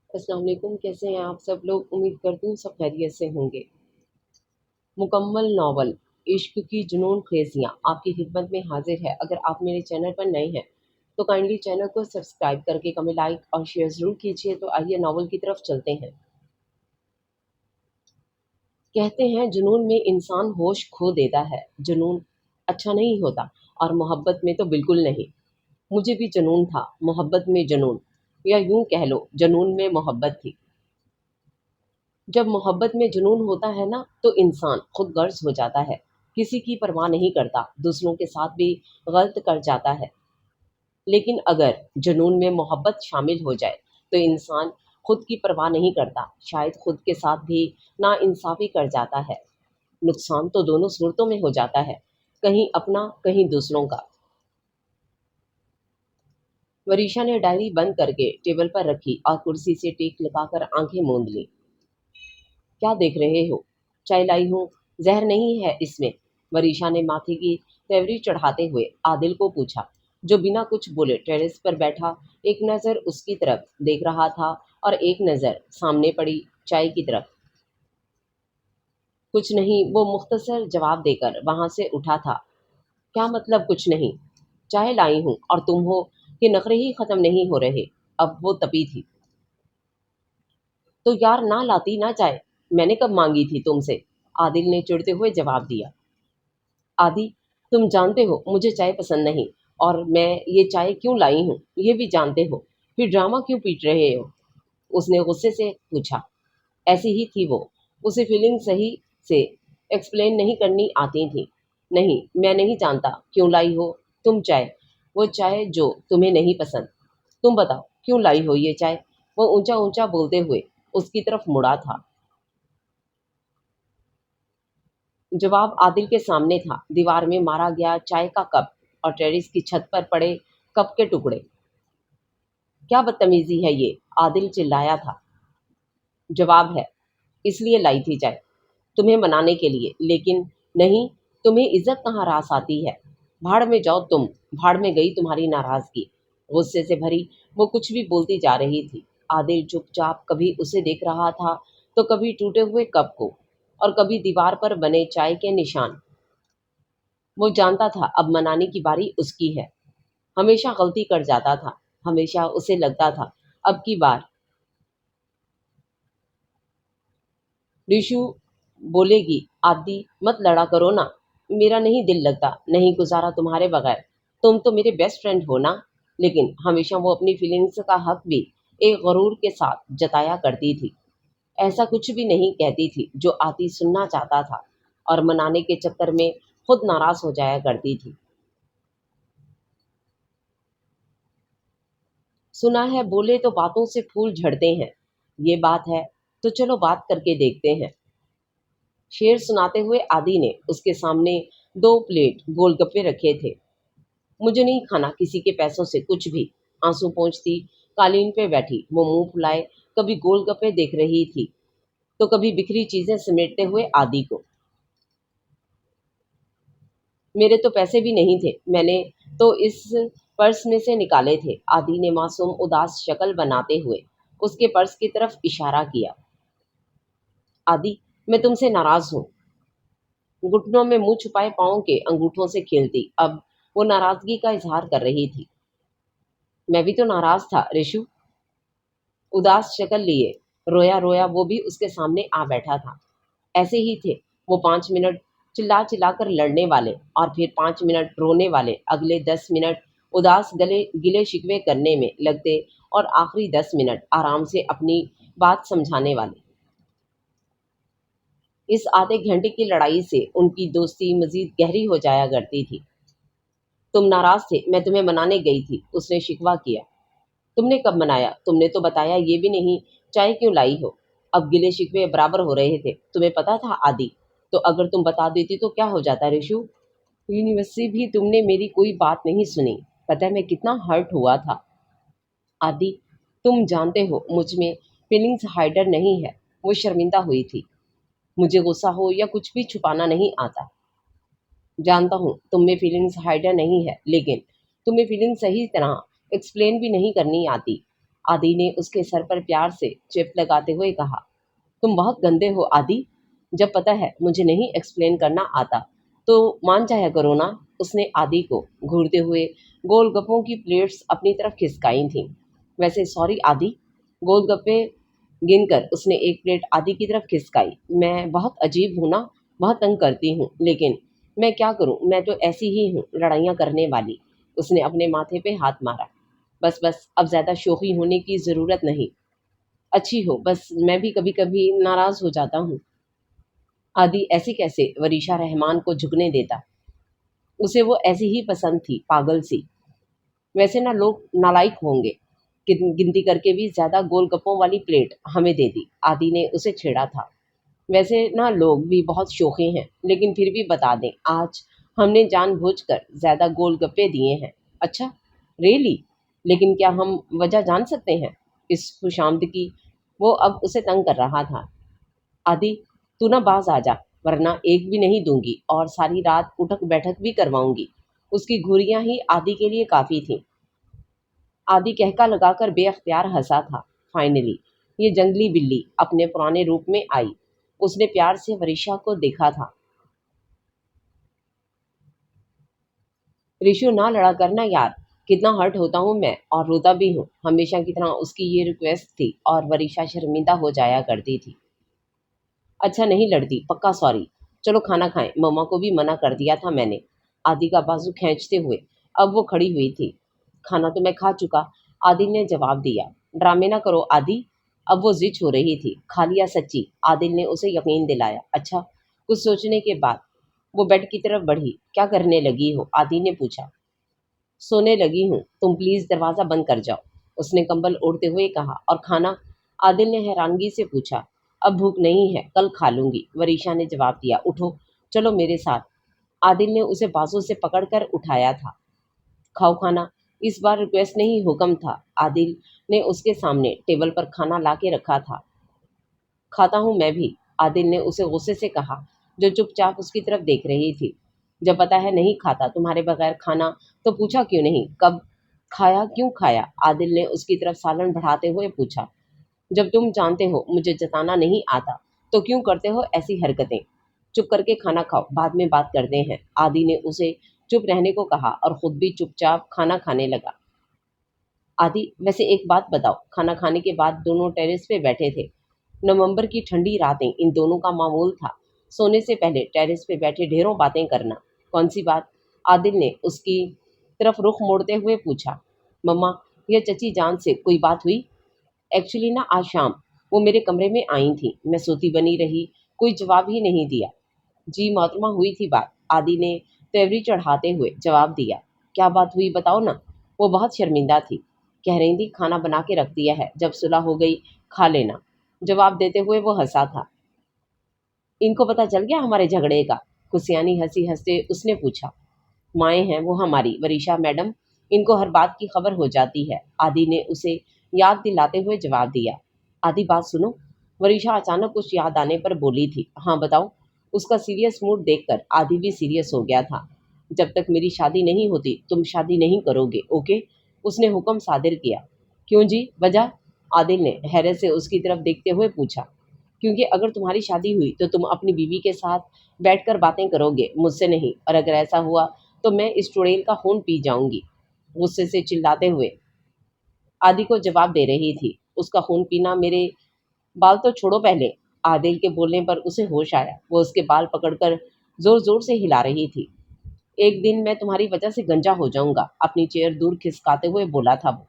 अस्सलाम वालेकुम। कैसे हैं आप सब लोग? उम्मीद करती हूँ सब खैरियत से होंगे। मुकम्मल नावल इश्क की जुनून खेजियाँ आपकी खिदमत में हाजिर है। अगर आप मेरे चैनल पर नए हैं तो काइंडली चैनल को सब्सक्राइब करके हमें लाइक और शेयर ज़रूर कीजिए। तो आइए नावल की तरफ चलते हैं। कहते हैं जुनून में इंसान होश खो देता है। जुनून अच्छा नहीं होता और मोहब्बत में तो बिल्कुल नहीं। मुझे भी जुनून था, मोहब्बत में जुनून, या यूं कह लो जुनून में मोहब्बत थी। जब मोहब्बत में जुनून होता है ना तो इंसान खुद गर्ज हो जाता है, किसी की परवाह नहीं करता, दूसरों के साथ भी गलत कर जाता है। लेकिन अगर जुनून में मोहब्बत शामिल हो जाए तो इंसान खुद की परवाह नहीं करता, शायद खुद के साथ भी नाइंसाफ़ी कर जाता है। नुकसान तो दोनों सूरतों में हो जाता है, कहीं अपना कहीं दूसरों का। वरीशा ने डायरी बंद करके टेबल पर रखी और कुर्सी से टेक लगाकर आंखें मूंद ली। क्या देख रहे हो? चाय लाई हूँ, जहर नहीं है इसमें। वरीशा ने माथे की तेवरी चढ़ाते हुए आदिल को पूछा, जो बिना कुछ बोले टेरेस पर बैठा एक नज़र उसकी तरफ देख रहा था और एक नज़र सामने पड़ी चाय की तरफ। कुछ नहीं, वो मुख्तसर जवाब देकर वहां से उठा था। क्या मतलब कुछ नहीं? चाय लाई हूँ और तुम हो कि नखरे ही खत्म नहीं हो रहे। अब वो तपी थी। तो यार ना लाती ना चाय, मैंने कब मांगी थी तुमसे? आदिल ने चिढ़ते हुए जवाब दिया। आदि, तुम जानते हो मुझे चाय पसंद नहीं, और मैं ये चाय क्यों लाई हूँ ये भी जानते हो, फिर ड्रामा क्यों पीट रहे हो? उसने गुस्से से पूछा। ऐसी ही थी वो, उसे फीलिंग सही से एक्सप्लेन नहीं करनी आती थी। नहीं, मैं नहीं जानता क्यों लाई हो तुम चाय, वो चाय जो तुम्हें नहीं पसंद। तुम बताओ क्यों लाई हो ये चाय? वो ऊंचा ऊंचा बोलते हुए उसकी तरफ मुड़ा था। जवाब आदिल के सामने था, दीवार में मारा गया चाय का कप और टेरिस की छत पर पड़े कप के टुकड़े। क्या बदतमीजी है ये? आदिल चिल्लाया था। जवाब है, इसलिए लाई थी चाय, तुम्हें मनाने के लिए। लेकिन नहीं, तुम्हें इज्जत कहाँ रास आती है? भाड़ में जाओ तुम, भाड़ में गई तुम्हारी नाराजगी। गुस्से से भरी वो कुछ भी बोलती जा रही थी। आदिल चुपचाप कभी उसे देख रहा था तो कभी टूटे हुए कप को और कभी दीवार पर बने चाय के निशान। वो जानता था अब मनाने की बारी उसकी है। हमेशा गलती कर जाता था, हमेशा उसे लगता था अब की बार ऋषु बोलेगी। आदि, मत लड़ा करो ना, मेरा नहीं दिल लगता, नहीं गुजारा तुम्हारे बगैर। तुम तो मेरे बेस्ट फ्रेंड हो ना। लेकिन हमेशा वो अपनी फीलिंग्स का हक भी एक गरूर के साथ जताया करती थी। ऐसा कुछ भी नहीं कहती थी जो आदि सुनना चाहता था, और मनाने के चक्कर में खुद नाराज हो जाया करती थी। सुना है बोले तो बातों से फूल झड़ते हैं। ये बात है तो चलो बात करके देखते हैं। शेर सुनाते हुए आदि ने उसके सामने 2 प्लेट गोलगप्पे रखे थे। मुझे नहीं खाना किसी के पैसों से कुछ भी। आंसू पोंछती कालीन पे बैठी वो मुंह फुलाए कभी गोलगप्पे देख रही थी तो कभी बिखरी चीजें समेटते हुए आदि को। मेरे तो पैसे भी नहीं थे, मैंने तो इस पर्स में से निकाले थे। आदि ने मासूम उदास शक्ल बनाते हुए उसके पर्स की तरफ इशारा किया। आदि, मैं तुमसे नाराज हूँ। घुटनों में मुंह छुपाए पाँव के अंगूठों से खेलती अब वो नाराजगी का इजहार कर रही थी। मैं भी तो नाराज था ऋषु। उदास शक्ल लिए रोया रोया वो भी उसके सामने आ बैठा था। ऐसे ही थे वो 5 मिनट चिल्ला चिल्ला कर लड़ने वाले, और फिर 5 मिनट रोने वाले, अगले 10 मिनट उदास गले गिले शिकवे करने में लगते, और आखिरी 10 मिनट आराम से अपनी बात समझाने वाले। इस आधे घंटे की लड़ाई से उनकी दोस्ती मजीद गहरी हो जाया करती थी। तुम नाराज थे, मैं तुम्हें मनाने गई थी, उसने शिकवा किया। तुमने कब मनाया? तुमने तो बताया ये भी नहीं चाय क्यों लाई हो। अब गिले शिकवे बराबर हो रहे थे, तुम्हें पता था आदि? तो अगर तुम बता देती तो क्या हो जाता ऋषु? यूनिवर्सिटी भी तुमने मेरी कोई बात नहीं सुनी, पता है मैं कितना हर्ट हुआ था। आदि, तुम जानते हो मुझ में फीलिंग्स हाइडर नहीं है। वो शर्मिंदा हुई थी। मुझे गुस्सा हो या कुछ भी छुपाना नहीं आता। जानता हूँ तुम में फीलिंग्स हाइडर नहीं है, लेकिन तुम्हें फीलिंग सही तरह एक्सप्लेन भी नहीं करनी आती। आदि ने उसके सर पर प्यार से चिप लगाते हुए कहा, तुम बहुत गंदे हो आदि। जब पता है मुझे नहीं एक्सप्लेन करना आता तो मान जाया करो ना। उसने आदि को घूरते हुए गोलगप्पों की प्लेट्स अपनी तरफ खिसकाई थीं। वैसे सॉरी आदि। गोलगप्पे गिनकर उसने एक प्लेट आदि की तरफ खिसकाई। मैं बहुत अजीब हूँ ना, बहुत तंग करती हूँ, लेकिन मैं क्या करूँ, मैं तो ऐसी ही हूँ, लड़ाइयाँ करने वाली। उसने अपने माथे पे हाथ मारा। बस बस, अब ज़्यादा शोखी होने की ज़रूरत नहीं। अच्छी हो, बस मैं भी कभी कभी नाराज़ हो जाता हूँ। आदि ऐसे कैसे वरीशा रहमान को झुकने देता। उसे वो ऐसी ही पसंद थी, पागल सी। वैसे ना लोग नालायक होंगे, गिनती करके भी ज्यादा गोलगप्पों वाली प्लेट हमें दे दी। आदि ने उसे छेड़ा था। वैसे ना लोग भी बहुत शौकीन हैं, लेकिन फिर भी बता दें, आज हमने जानबूझकर ज्यादा गोलगप्पे दिए हैं। अच्छा, रियली? लेकिन क्या हम वजह जान सकते हैं? इस खुशामद की। वो अब उसे तंग कर रहा था। आदि, तू ना बाज आ जा, वरना एक भी नहीं दूंगी और सारी रात उठक बैठक भी करवाऊंगी। उसकी घुरियां ही आदि के लिए काफी थीं। आदि कहका लगाकर बेअख्तियार हंसा था। फाइनली ये जंगली बिल्ली अपने पुराने रूप में आई। उसने प्यार से वरीशा को देखा था। रिशु, ना लड़ा करना यार। कितना हर्ट होता हूँ मैं और रोता भी हूँ। हमेशा की तरह उसकी ये रिक्वेस्ट थी और वरीशा शर्मिंदा हो जाया करती थी। अच्छा, नहीं लड़ती, पक्का सॉरी। चलो खाना खाएं, मम्मा को भी मना कर दिया था मैंने। आदि का बाजू खींचते हुए अब वो खड़ी हुई थी। खाना तो मैं खा चुका, आदि ने जवाब दिया। ड्रामे ना करो आदि। अब वो जिद हो रही थी। खा लिया सच्ची, आदिल ने उसे यकीन दिलाया। अच्छा। कुछ सोचने के बाद वो बेड की तरफ बढ़ी। क्या करने लगी हो, आदि ने पूछा। सोने लगी हूँ, तुम प्लीज दरवाज़ा बंद कर जाओ, उसने कंबल ओढ़ते हुए कहा। और खाना, आदिल ने हैरानगी से पूछा। अब भूख नहीं है, कल खा लूंगी, वरीशा ने जवाब दिया। उठो, चलो मेरे साथ। आदिल ने उसे बाजू से पकड़कर उठाया था। खाओ खाना। इस बार रिक्वेस्ट नहीं, हुक्म था। आदिल ने उसके सामने टेबल पर खाना ला के रखा था। खाता हूँ मैं भी, आदिल ने उसे गुस्से से कहा, जो चुपचाप उसकी तरफ देख रही थी। जब पता है नहीं खाता तुम्हारे बगैर खाना, तो पूछा क्यों नहीं? कब खाया, क्यों खाया? आदिल ने उसकी तरफ सालन बढ़ाते हुए पूछा। जब तुम जानते हो मुझे जताना नहीं आता, तो क्यों करते हो ऐसी हरकतें? चुप करके खाना खाओ, बाद में बात करते हैं, आदि ने उसे चुप रहने को कहा और खुद भी चुपचाप खाना खाने लगा। आदि, वैसे एक बात बताओ। खाना खाने के बाद दोनों टेरेस पे बैठे थे। नवंबर की ठंडी रातें इन दोनों का मामूल था, सोने से पहले टेरेस पे बैठे ढेरों बातें करना। कौन सी बात? आदिल ने उसकी तरफ रुख मोड़ते हुए पूछा। मम्मा या चची जान से कोई बात हुई? एक्चुअली ना आज शाम वो मेरे कमरे में आई थी, मैं सोती बनी रही, कोई जवाब ही नहीं दिया। जी मोहतरमा, हुई थी बात, आदि ने तेवरी चढ़ाते हुए जवाब दिया। क्या बात हुई बताओ ना। वो बहुत शर्मिंदा थी, कह रही थी खाना बना के रख दिया है, जब सुलह हो गई खा लेना। जवाब देते हुए वो हंसा था। इनको पता चल गया हमारे झगड़े का? खुशियानी हंसी हंसते उसने पूछा। माएँ हैं वो हमारी, वरीशा मैडम, इनको हर बात की खबर हो जाती है, आदि ने उसे याद दिलाते हुए जवाब दिया। आदि, बात सुनो, वरीशा अचानक कुछ याद आने पर बोली थी। हाँ बताओ। उसका सीरियस मूड देखकर आदि भी सीरियस हो गया था। जब तक मेरी शादी नहीं होती तुम शादी नहीं करोगे, ओके? उसने हुक्म सादिर किया। क्यों जी, वजह? आदिल ने हैरत से उसकी तरफ देखते हुए पूछा। क्योंकि अगर तुम्हारी शादी हुई तो तुम अपनी बीवी के साथ बैठकर बातें करोगे, मुझसे नहीं, और अगर ऐसा हुआ तो मैं इस चुड़ैल का खून पी जाऊंगी। गुस्से से चिल्लाते हुए आदि को जवाब दे रही थी। उसका खून पीना? मेरे बाल तो छोड़ो पहले। आदिल के बोलने पर उसे होश आया। वो उसके बाल पकड़कर जोर जोर से हिला रही थी। एक दिन मैं तुम्हारी वजह से गंजा हो जाऊंगा, अपनी चेयर दूर खिसकाते हुए बोला था वो।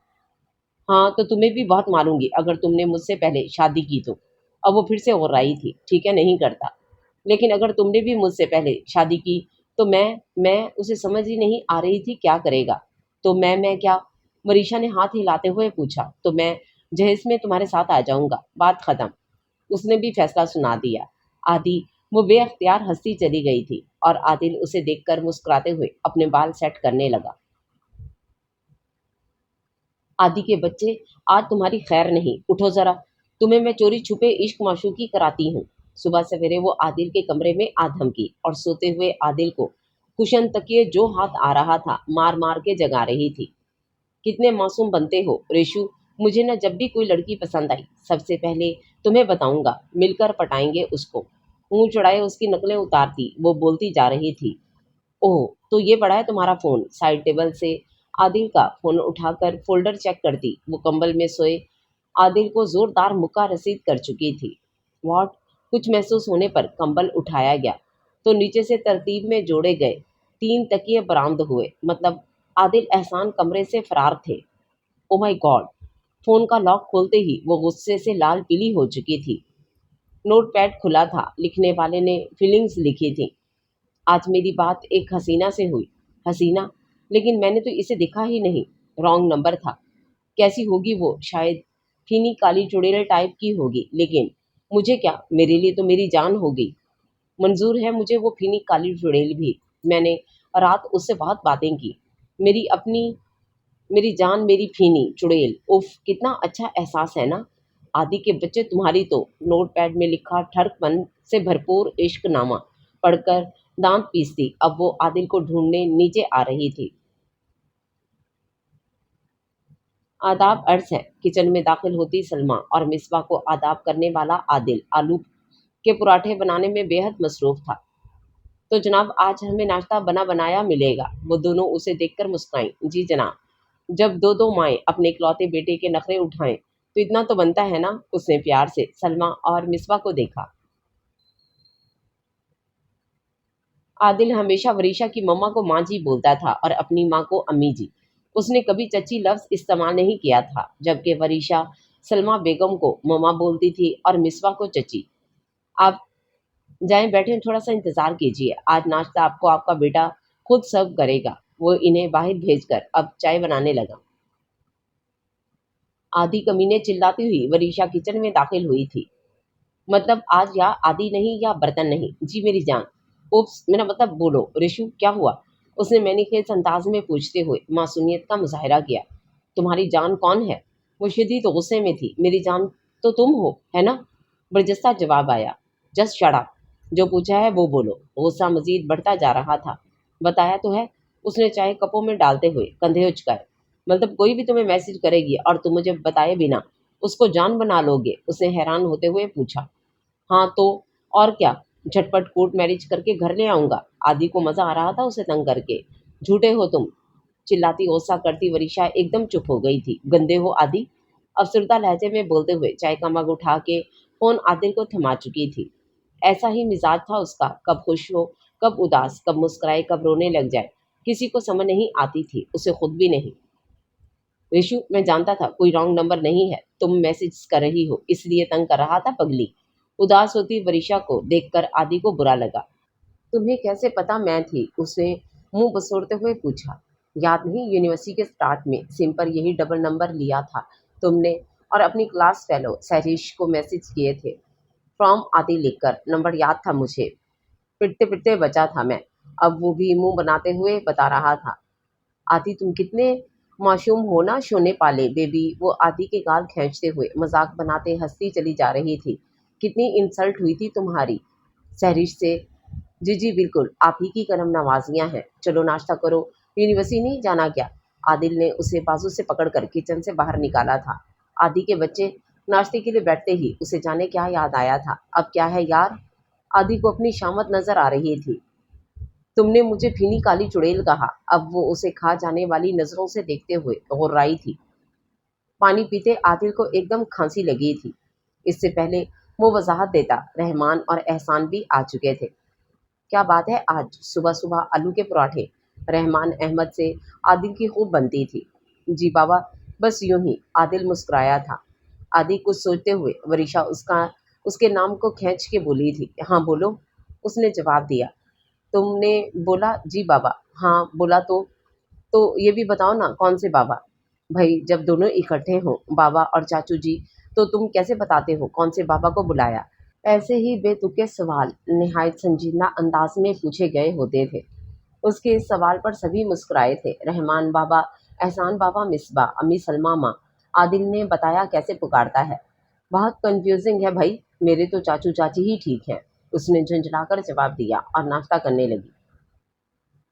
हाँ, तो तुम्हें भी बहुत मारूंगी अगर तुमने मुझसे पहले शादी की तो। अब वो फिर से और आई थी। ठीक है, नहीं करता। लेकिन अगर तुमने भी मुझसे पहले शादी की तो मैं उसे समझ ही नहीं आ रही थी क्या करेगा। तो मैं क्या? मरीशा ने हाथ हिलाते हुए पूछा। तो मैं जहेज में तुम्हारे साथ आ जाऊंगा, बात खत्म। उसने भी फैसला सुना दिया। आदि, वो बेअख्तियार हंसती चली गई थी और आदिल उसे देखकर मुस्कुराते हुए अपने बाल सेट करने लगा। आदि के बच्चे, आज तुम्हारी खैर नहीं, उठो जरा, तुम्हें मैं चोरी छुपे इश्क माशूकी कराती हूँ। सुबह सवेरे वो आदिल के कमरे में आ धमकी और सोते हुए आदिल को कुशन तकिए जो हाथ आ रहा था मार मार के जगा रही थी। कितने मासूम बनते हो रेशु, मुझे ना जब भी कोई लड़की पसंद आई सबसे पहले तुम्हें बताऊंगा, मिलकर पटाएंगे उसको। मुंह चढ़ाए उसकी नकलें उतारती वो बोलती जा रही थी। ओह, तो ये पड़ा है तुम्हारा फ़ोन। साइड टेबल से आदिल का फ़ोन उठाकर फ़ोल्डर चेक करती। वो कंबल में सोए आदिल को ज़ोरदार मुक्का रसीद कर चुकी थी। व्हाट? कुछ महसूस होने पर कंबल उठाया गया तो नीचे से तरतीब में जोड़े गए 3 तकिए बरामद हुए। मतलब आदिल एहसान कमरे से फ़रार थे। Oh my God! फ़ोन का लॉक खोलते ही वो गुस्से से लाल पीली हो चुकी थी। नोटपैड खुला था। लिखने वाले ने फीलिंग्स लिखी थी। आज मेरी बात एक हसीना से हुई। हसीना? लेकिन मैंने तो इसे देखा ही नहीं। रॉन्ग नंबर था। कैसी होगी वो? शायद फीनी काली चुड़ैल टाइप की होगी। लेकिन मुझे क्या, मेरे लिए तो मेरी जान होगी। मंजूर है मुझे वो फीनी काली चुड़ैल भी। मैंने रात उससे बहुत बातें की। मेरी अपनी, मेरी जान, मेरी फीनी चुड़ैल। उफ, कितना अच्छा एहसास है ना। आदि के बच्चे तुम्हारी तो। नोटपैड में लिखा ठरकपन से भरपूर इश्कनामा पढ़कर दांत पीसती अब वो आदिल को ढूंढने नीचे आ रही थी। आदाब अर्ज है। किचन में दाखिल होती सलमा और मिसबा को आदाब करने वाला आदिल आलू के पराठे बनाने में बेहद मसरूफ था। तो जनाब, आज हमें नाश्ता बना बनाया मिलेगा। वो दोनों उसे देखकर मुस्कुराई। जी जनाब। जब दो दो माएँ अपने इकलौते बेटे के नखरे उठाएं तो इतना तो बनता है ना। उसने प्यार से सलमा और मिसबा को देखा। आदिल हमेशा वरीशा की मम्मा को माँ जी बोलता था और अपनी माँ को अम्मी जी। उसने कभी चची लफ्ज़ इस्तेमाल नहीं किया था, जबकि वरीशा सलमा बेगम को मम्मा बोलती थी और मिसबा को चची। आप जाएं, बैठें, थोड़ा सा इंतज़ार कीजिए। आज नाश्ता आपको आपका बेटा खुद सर्व करेगा। वो इन्हें बाहर भेजकर अब चाय बनाने लगा। आधी कमीने चिल्लाती हुई वरीशा किचन में दाखिल हुई थी। मतलब आज या आदि नहीं या बर्तन नहीं। जी मेरी जान। उप्स, मेरा मतलब बोलो। रिशु, क्या हुआ? उसने मैनिखेज अंदाज में पूछते हुए मासूमियत का मुजाहरा किया। तुम्हारी जान कौन है? वो शदीद गुस्से में थी। मेरी जान तो तुम हो, है ना? बरजस्ता जवाब आया। Just shut up. जो पूछा है वो बोलो। गुस्सा मजीद बढ़ता जा रहा था। बताया तो है, उसने चाय कपों में डालते हुए कंधे उचकाए। मतलब कोई भी तुम्हें मैसेज करेगी और तुम मुझे बताए बिना उसको जान बना लोगे? उसने हैरान होते हुए पूछा। हाँ तो, और क्या? झटपट कोर्ट मैरिज करके घर ले आऊंगा। आदि को मजा आ रहा था उसे तंग करके। झूठे हो तुम। चिल्लाती गुस्सा करती वरीशा एकदम चुप हो गई थी। गंदे हो आदि। अफसरदा लहजे में बोलते हुए चाय का मग उठा के फोन आदिल को थमा चुकी थी। ऐसा ही मिजाज था उसका। कब खुश हो, कब उदास, कब मुस्कुराए, कब रोने लग जाए, किसी को समझ नहीं आती थी, उसे खुद भी नहीं। ऋषु, मैं जानता था कोई रॉन्ग नंबर नहीं है। तुम मैसेज कर रही हो इसलिए तंग कर रहा था पगली। उदास होती वरीशा को देखकर आदि को बुरा लगा। तुम्हें कैसे पता मैं थी? उसने मुंह बसोरते हुए पूछा। याद नहीं, यूनिवर्सिटी के स्टार्ट में सिम पर यही डबल नंबर लिया था तुमने और अपनी क्लास फेलो सैरिश को मैसेज किए थे। फ्रॉम आदि लिखकर। नंबर याद था मुझे। पिटते पिटते बचा था मैं। अब वो भी मुंह बनाते हुए बता रहा था। आदि, तुम कितने मासूम हो ना, शोने पाले बेबी। वो आदि के गाल खींचते हुए मजाक बनाते हंसती चली जा रही थी। कितनी इंसल्ट हुई थी तुम्हारी सहरिश से। जी जी बिल्कुल, आप ही की करम नवाजियाँ हैं। चलो नाश्ता करो। यूनिवर्सिटी नहीं जाना क्या? आदिल ने उसे बाजू से पकड़कर किचन से बाहर निकाला था। आदि के बच्चे नाश्ते के लिए बैठते ही उसे जाने क्या याद आया था। अब क्या है यार? आदि को अपनी शामत नजर आ रही थी। तुमने मुझे भीनी काली चुड़ैल कहा। अब वो उसे खा जाने वाली नजरों से देखते हुए घुर्राई थी। पानी पीते आदिल को एकदम खांसी लगी थी। इससे पहले वो वजाहत देता, रहमान और एहसान भी आ चुके थे। क्या बात है, आज सुबह सुबह आलू के पराठे? रहमान अहमद से आदिल की खूब बनती थी। जी बाबा, बस यूं ही। आदिल मुस्कुराया था। आदि कुछ सोचते हुए वरीशा उसके नाम को खींच के बोली थी। हाँ बोलो। उसने जवाब दिया। तुमने बोला जी बाबा। हाँ बोला तो ये भी बताओ ना, कौन से बाबा? भाई, जब दोनों इकट्ठे हों, बाबा और चाचू जी, तो तुम कैसे बताते हो कौन से बाबा को बुलाया? ऐसे ही बेतुके सवाल निहायत संजीदा अंदाज में पूछे गए होते थे। उसके इस सवाल पर सभी मुस्कुराए थे। रहमान बाबा, एहसान बाबा, मिसबा, अम्मी सलमा माँ। आदिल ने बताया कैसे पुकारता है। बहुत कंफ्यूजिंग है भाई। मेरे तो चाचू चाची ही ठीक है। उसने झुंझलाकर जवाब दिया और नाश्ता करने लगी।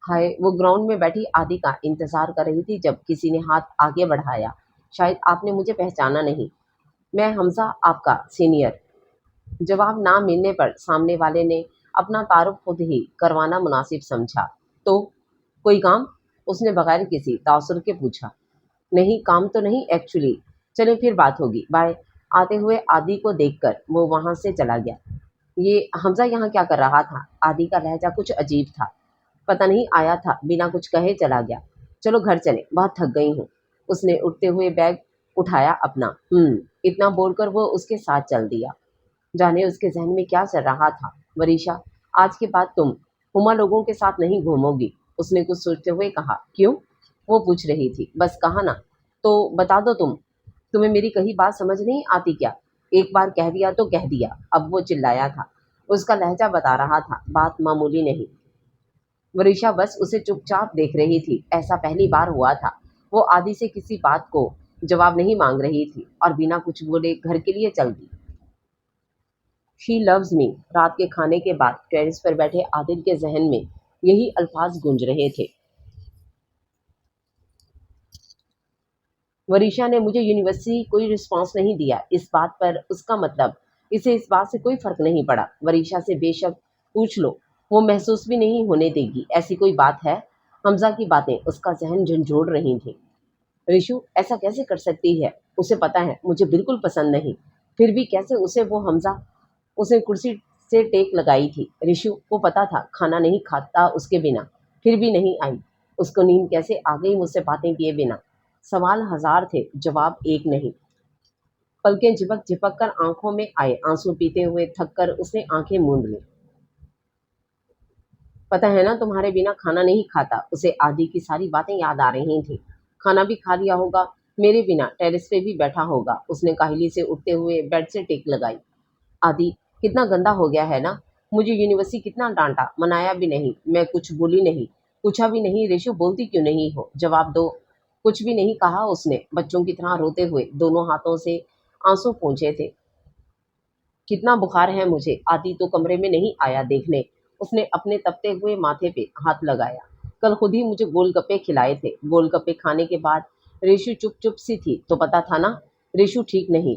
हाय, वो ग्राउंड में बैठी आदि का इंतजार कर रही थी जब किसी ने हाथ आगे बढ़ाया। शायद आपने मुझे पहचाना नहीं। मैं हमजा, आपका सीनियर। जवाब ना मिलने पर सामने वाले ने अपना तारुफ खुद ही करवाना मुनासिब समझा। तो कोई काम? उसने बगैर किसी तासुर के पूछा। नहीं, काम तो नहीं एक्चुअली। चले फिर बात होगी, बाय। आते हुए आदि को देखकर वो वहां से चला गया। ये हमजा यहाँ क्या कर रहा था? आदि का लहजा कुछ अजीब था। पता नहीं, आया था, बिना कुछ कहे चला गया। चलो घर चले, बहुत थक गई हूँ। उसने उठते हुए बैग उठाया अपना। इतना बोलकर वो उसके साथ चल दिया। जाने उसके जहन में क्या चल रहा था। वरीशा, आज के बाद तुम हुमा लोगों के साथ नहीं घूमोगी, उसने कुछ सोचते हुए कहा। क्यों? वो पूछ रही थी। बस कहा ना। तो बता दो तुम्हें मेरी कही बात समझ नहीं आती क्या? एक बार कह दिया तो कह दिया। अब वो चिल्लाया था। उसका लहजा बता रहा था, बात मामूली नहीं। वरीशा बस उसे चुपचाप देख रही थी। ऐसा पहली बार हुआ था। वो आदि से किसी बात को जवाब नहीं मांग रही थी और बिना कुछ बोले घर के लिए चल दी। शी लव्स मी। रात के खाने के बाद टेरेस पर बैठे आदिल के जहन में यही अल्फाज गूंज रहे थे। वरीशा ने मुझे यूनिवर्सिटी कोई रिस्पांस नहीं दिया। इस बात पर उसका मतलब इसे इस बात से कोई फर्क नहीं पड़ा। वरीशा से बेशक पूछ लो, वो महसूस भी नहीं होने देगी। ऐसी कोई बात है? हमजा की बातें उसका जहन झंझोड़ रही थी। ऋषु ऐसा कैसे कर सकती है? उसे पता है मुझे बिल्कुल पसंद नहीं, फिर भी कैसे उसे वो हमजा। उसने कुर्सी से टेक लगाई थी। ऋषु को पता था खाना नहीं खाता उसके बिना, फिर भी नहीं आई। उसको नींद कैसे आ गई मुझसे बातें किए बिना? सवाल हजार थे, जवाब एक नहीं। पलकें झिपक झिपक कर आंखों में आए। आंसू पीते हुए थक कर उसने आंखें मूंद ली। पता है ना, तुम्हारे बिना खाना नहीं खाता। उसे आदि की सारी बातें याद आ रही थी। खाना भी खा लिया होगा, मेरे बिना टेरेस पे भी बैठा होगा। उसने काहली से उठते हुए बेड से टेक लगाई। आदि, कितना गंदा हो गया है ना। मुझे यूनिवर्सिटी कितना डांटा, मनाया भी नहीं। मैं कुछ बोली नहीं, पूछा भी नहीं। रेशु, बोलती क्यों नहीं हो? जवाब दो। कुछ भी नहीं कहा उसने। बच्चों की तरह रोते हुए दोनों हाथों से आंसू पोंछे थे। कितना बुखार है मुझे। आदि तो कमरे में नहीं आया देखने। उसने अपने तपते हुए माथे पे हाथ लगाया। कल खुद ही मुझे गोलगप्पे खिलाए थे। गोलगप्पे खाने के बाद रेशु चुप चुप सी थी, तो पता था ना रेशु ठीक नहीं।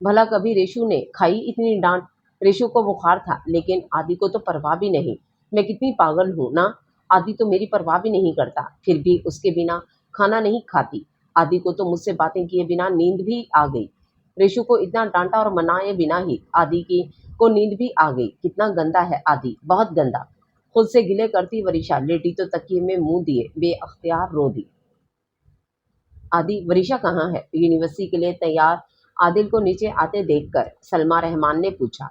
भला कभी रेशु ने खाई इतनी डांट? रेशु को बुखार था, लेकिन आदि को तो परवाह भी नहीं। मैं कितनी पागल हूं ना। आदि तो मेरी परवाह भी नहीं करता, फिर भी उसके बिना खाना नहीं खाती। आदि को तो मुझसे बातें किए बिना नींद भी आ गई। रेशु को इतना डांटा और मनाए बिना ही आदि की को नींद भी आ गई। कितना गंदा है आदि, बहुत गंदा। खुद से गिले करती वरीशा लेटी तो तकिए में मुंह दिए बेअख्तियार रो दी। आदि, वरीशा कहाँ है? यूनिवर्सिटी के लिए तैयार आदिल को नीचे आते देखकर सलमा रहमान ने पूछा।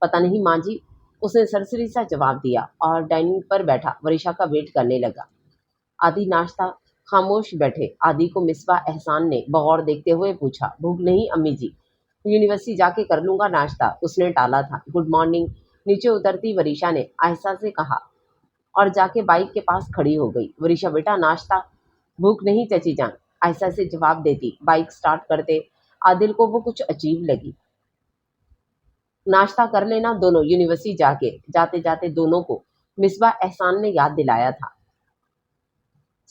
पता नहीं माँ जी, उसने सरसरी सा जवाब दिया और डाइनिंग पर बैठा वरीशा का वेट करने लगा। आदि नाश्ता खामोश बैठे। आदि को मिसबा एहसान ने बगौर देखते हुए पूछा। भूख नहीं अम्मी जी, यूनिवर्सिटी जाके कर लूंगा नाश्ता। उसने टाला था। Good morning. नीचे उतरती वरीशा ने आहिस्ता से कहा और जाके बाइक के पास खड़ी हो गई। वरीशा, बेटा नाश्ता। भूख नहीं चची जान, आयशा से जवाब देती। बाइक स्टार्ट करते आदिल को वो कुछ अजीब लगी। नाश्ता कर लेना दोनों यूनिवर्सिटी जाके। जाते जाते दोनों को मिसबा एहसान ने याद दिलाया था।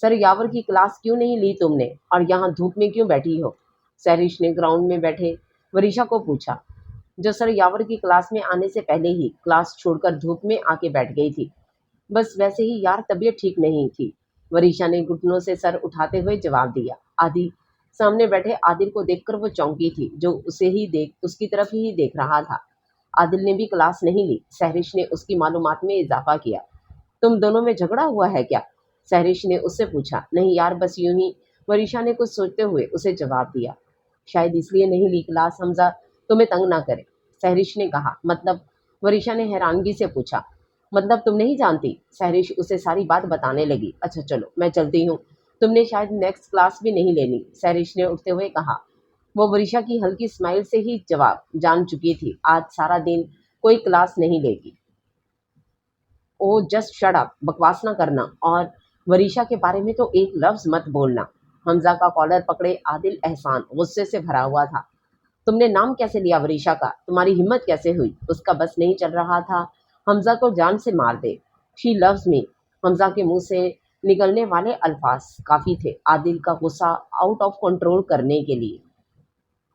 सर यावर की क्लास क्यों नहीं ली तुमने, और यहाँ धूप में क्यों बैठी हो? सहरिश ने ग्राउंड में बैठे वरीशा को पूछा, जो सर यावर की क्लास में आने से पहले ही क्लास छोड़कर धूप में आके बैठ गई थी। बस वैसे ही यार, तबीयत ठीक नहीं थी। वरीशा ने घुटनों से सर उठाते हुए जवाब दिया। आदि सामने बैठे आदिल को देखकर वो चौंकी थी, जो उसकी तरफ ही देख रहा था। आदिल ने भी क्लास नहीं ली। सहरिश ने उसकी मालूमात में इजाफा किया। तुम दोनों में झगड़ा हुआ है क्या? सहरिश ने उससे पूछा। नहीं यार, बस यूं ही। वरीशा ने कुछ सोचते हुए उसे जवाब दिया। शायद इसलिए नहीं ली क्लास हमजा, तुम्हें तंग ना करे, सहरिश ने कहा। मतलब? वरीशा ने हैरानगी से पूछा। मतलब तुम नहीं जानती? सहरिश उसे सारी बात बताने लगी। अच्छा चलो मैं चलती हूँ, तुमने शायद नेक्स्ट क्लास भी नहीं लेनी, सहरिश ने उठते हुए कहा। वो वरीशा की हल्की स्माइल से ही जवाब जान चुकी थी। आज सारा दिन कोई क्लास नहीं लेगी। ओ जस्ट शट अप, बकवास ना करना, और वरीशा के बारे में तो एक लफ्ज मत बोलना। हमजा का कॉलर पकड़े आदिल एहसान गुस्से से भरा हुआ था। तुमने नाम कैसे लिया वरीशा का? तुम्हारी हिम्मत कैसे हुई? उसका बस नहीं चल रहा था हमजा को जान से मार दे। She loves me. हमजा के मुंह से निकलने वाले अल्फाज काफ़ी थे आदिल का गुस्सा आउट ऑफ कंट्रोल करने के लिए।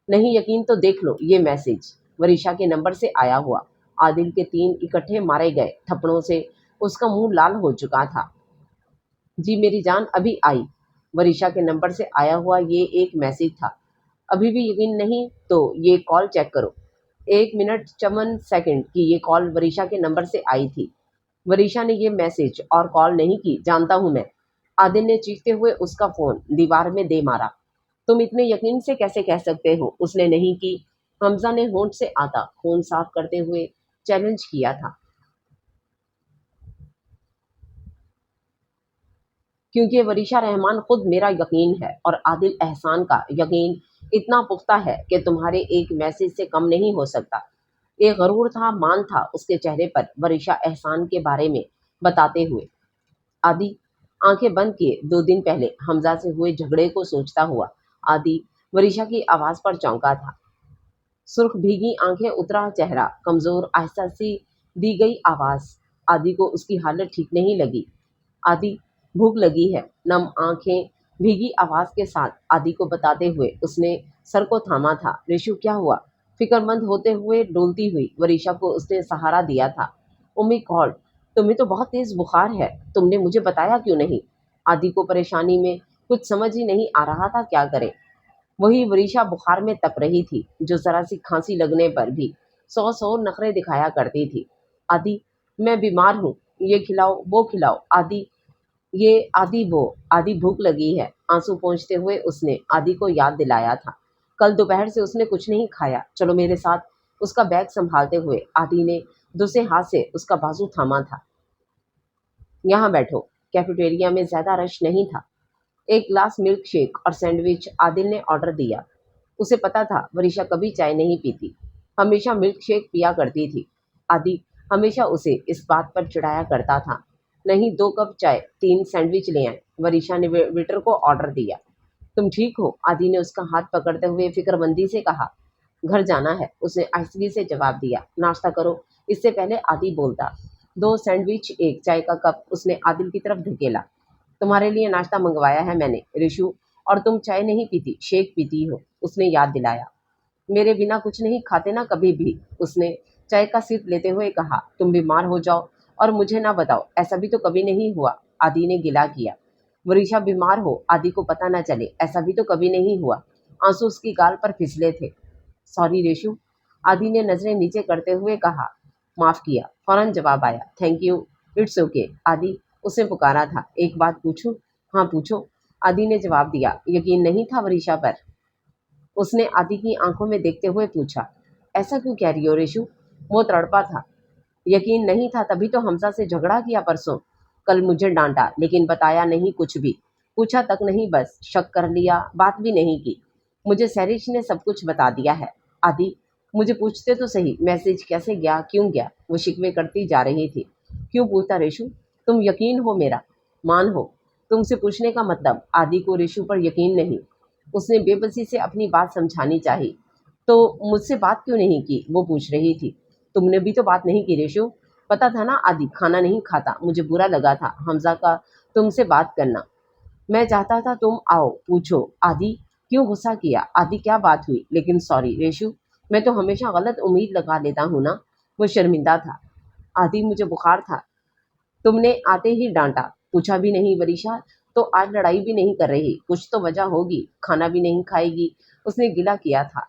नहीं यकीन तो देख लो ये मैसेज, वरीशा के नंबर से आया हुआ। आदिल के 3 इकट्ठे मारे गए थप्पड़ों से उसका मुंह लाल हो चुका था। जी मेरी जान अभी आई। वरीशा के नंबर से आया हुआ ये एक मैसेज था। अभी भी यकीन नहीं तो ये कॉल चेक करो। 1 मिनट 54 सेकंड की ये कॉल वरीशा के नंबर से आई थी। वरीशा ने ये मैसेज और कॉल नहीं की, जानता हूं मैं। आदिल ने चीखते हुए उसका फोन दीवार में दे मारा। तुम इतने यकीन से कैसे कह सकते हो उसने नहीं की? हमजा ने होंठ से आता खून साफ करते हुए चैलेंज किया था। क्योंकि वरीशा रहमान खुद मेरा यकीन है और आदिल एहसान का यकीन इतना पुख्ता है कि तुम्हारे एक मैसेज से कम नहीं हो सकता। एक गरूर था, मान था उसके चेहरे पर वरीशा एहसान के बारे में बताते हुए। आदि आंखें बंद किए 2 दिन पहले हमजा से हुए झगड़े को सोचता हुआ आदि वरीशा की आवाज पर चौंका था। सुर्ख भीगी आंखें, उतरा चेहरा, कमजोर आहिस्ता सी दी गई आवाज। आदि को उसकी हालत ठीक नहीं लगी। आदि भूख लगी है। नम आंखें भीगी आवाज के साथ आदि को बताते हुए उसने सर को थामा था। ऋषु क्या हुआ? फिक्रमंद होते हुए डोलती हुई वरीशा को उसने सहारा दिया था। उम्मी गॉड, तुम्हें तो बहुत तेज बुखार है, तुमने मुझे बताया क्यों नहीं? आदि को परेशानी में कुछ समझ ही नहीं आ रहा था क्या करे। वही वरीशा बुखार में तप रही थी जो जरा सी खांसी लगने पर भी सौ सौ नखरे दिखाया करती थी। आदि मैं बीमार हूँ, ये खिलाओ वो खिलाओ। आदि ये आदि वो आदि भूख लगी है। आंसू पोंछते हुए उसने आदि को याद दिलाया था कल दोपहर से उसने कुछ नहीं खाया, चलो मेरे साथ। उसका बैग संभालते हुए आदि ने दूसरे हाथ से उसका बाजू थामा था। यहाँ बैठो। कैफेटेरिया में ज्यादा रश नहीं था। एक ग्लास मिल्क शेक और सैंडविच आदिल ने ऑर्डर दिया। उसे पता था वरीशा कभी चाय नहीं पीती, हमेशा मिल्क शेक पिया करती थी। आदि हमेशा उसे इस बात पर चिढ़ाया करता था। नहीं, 2 कप चाय 3 सैंडविच ले आए, वरीशा ने वेटर को ऑर्डर दिया। तुम ठीक हो? आदि ने उसका हाथ पकड़ते हुए फिक्रमंदी से कहा। घर जाना है, उसने आहिस्तगी से जवाब दिया। नाश्ता करो, इससे पहले आदि बोलता। 2 सैंडविच 1 चाय का कप उसने आदिल की तरफ धकेला। तुम्हारे लिए नाश्ता मंगवाया है मैंने ऋषु, और तुम चाय नहीं पीती, शेक पीती हो, उसने याद दिलाया। मेरे बिना कुछ नहीं खाते ना कभी भी, उसने चाय का सिप लेते हुए कहा। तुम बीमार हो जाओ और मुझे ना बताओ, ऐसा भी तो कभी नहीं हुआ, आदि ने गिला किया। वरीशा बीमार हो आदि को पता ना चले, ऐसा भी तो कभी नहीं हुआ। आंसू उसकी गाल पर फिसले थे। सॉरी रेशु, आदि ने नजरें नीचे करते हुए कहा। माफ किया, फौरन जवाब आया। Thank you, it's okay. आदि उसे पुकारा था। एक बात पूछूं? हाँ पूछो, आदि ने जवाब दिया। यकीन नहीं था वरीशा पर, उसने आदि की आंखों में देखते हुए पूछा। ऐसा क्यों कह रही हो रेशु? वो तड़पा था। यकीन नहीं था तभी तो हमजा से झगड़ा किया परसों। कल मुझे डांटा लेकिन बताया नहीं कुछ भी, पूछा तक नहीं, बस शक कर लिया, बात भी नहीं की। मुझे सैरिश ने सब कुछ बता दिया है। आदि मुझे पूछते तो सही, मैसेज कैसे गया, क्यों गया? वो शिकवे करती जा रही थी। क्यों पूछता रेशु? तुम यकीन हो मेरा, मान हो। तुमसे पूछने का मतलब? आदि को रेशु पर यकीन नहीं। उसने बेबसी से अपनी बात समझानी चाहिए। तो मुझसे बात क्यों नहीं की, वो पूछ रही थी। तुमने भी तो बात नहीं की रेशु। पता था ना आदि खाना नहीं खाता, मुझे बुरा लगा था हमजा का तुमसे बात करना। मैं चाहता था तुम आओ, पूछो। आदि क्यों गुस्सा किया? आदि क्या बात हुई? लेकिन सॉरी रेशु, मैं तो हमेशा गलत उम्मीद लगा लेता हूँ ना। वो शर्मिंदा था। आदि मुझे बुखार था, तुमने आते ही डांटा, पूछा भी नहीं। वरीशा तो आज लड़ाई भी नहीं कर रही, कुछ तो वजह होगी, खाना भी नहीं खाएगी, उसने गिला किया था।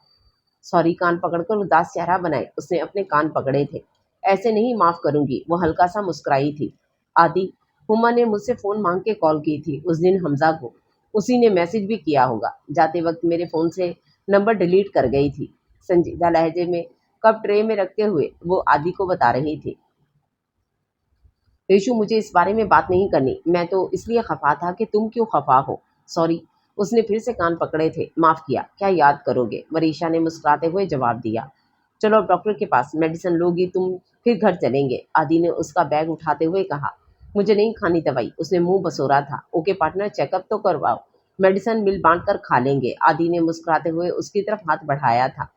सॉरी, कान पकड़कर उदास चेहरा बनाए उसने अपने कान पकड़े थे। ऐसे नहीं, माफ करूंगी, वो हल्का सा मुस्कुराई थी। आदि हुमा ने मुझसे फ़ोन मांग के कॉल की थी उस दिन हमजा को, उसी ने मैसेज भी किया होगा। जाते वक्त मेरे फ़ोन से नंबर डिलीट कर गई थी, संजीदा लहजे में कप ट्रे में रखते हुए वो आदि को बता रही थी। रेशु मुझे इस बारे में बात नहीं करनी, मैं तो इसलिए खफा था कि तुम क्यों खफा हो। सॉरी, उसने फिर से कान पकड़े थे। माफ़ किया, क्या याद करोगे, वरीशा ने मुस्कुराते हुए जवाब दिया। चलो अब डॉक्टर के पास, मेडिसिन लोगी तुम, फिर घर चलेंगे, आदि ने उसका बैग उठाते हुए कहा। मुझे नहीं खानी दवाई, उसने मुंह बसोरा था। ओके पार्टनर, चेकअप तो करवाओ, मेडिसिन मिल बांट कर खा लेंगे, आदि ने मुस्कुराते हुए उसकी तरफ हाथ बढ़ाया था।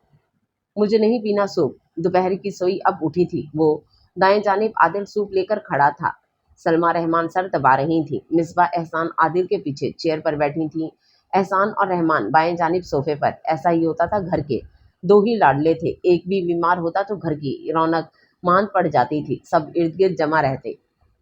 मुझे नहीं पीना सूप, दोपहर की सोई अब उठी थी वो। दाएं जानिब आदिल सूप लेकर खड़ा था। सलमा रहमान सर दबा रही थी। मिसबा एहसान आदिल के पीछे चेयर पर बैठी थी। एहसान और रहमान बाएं जानिब सोफे पर। ऐसा ही होता था, घर के दो ही लाडले थे, एक भी बीमार होता तो घर की रौनक मांद पड़ जाती थी। सब इर्द गिर्द जमा रहते।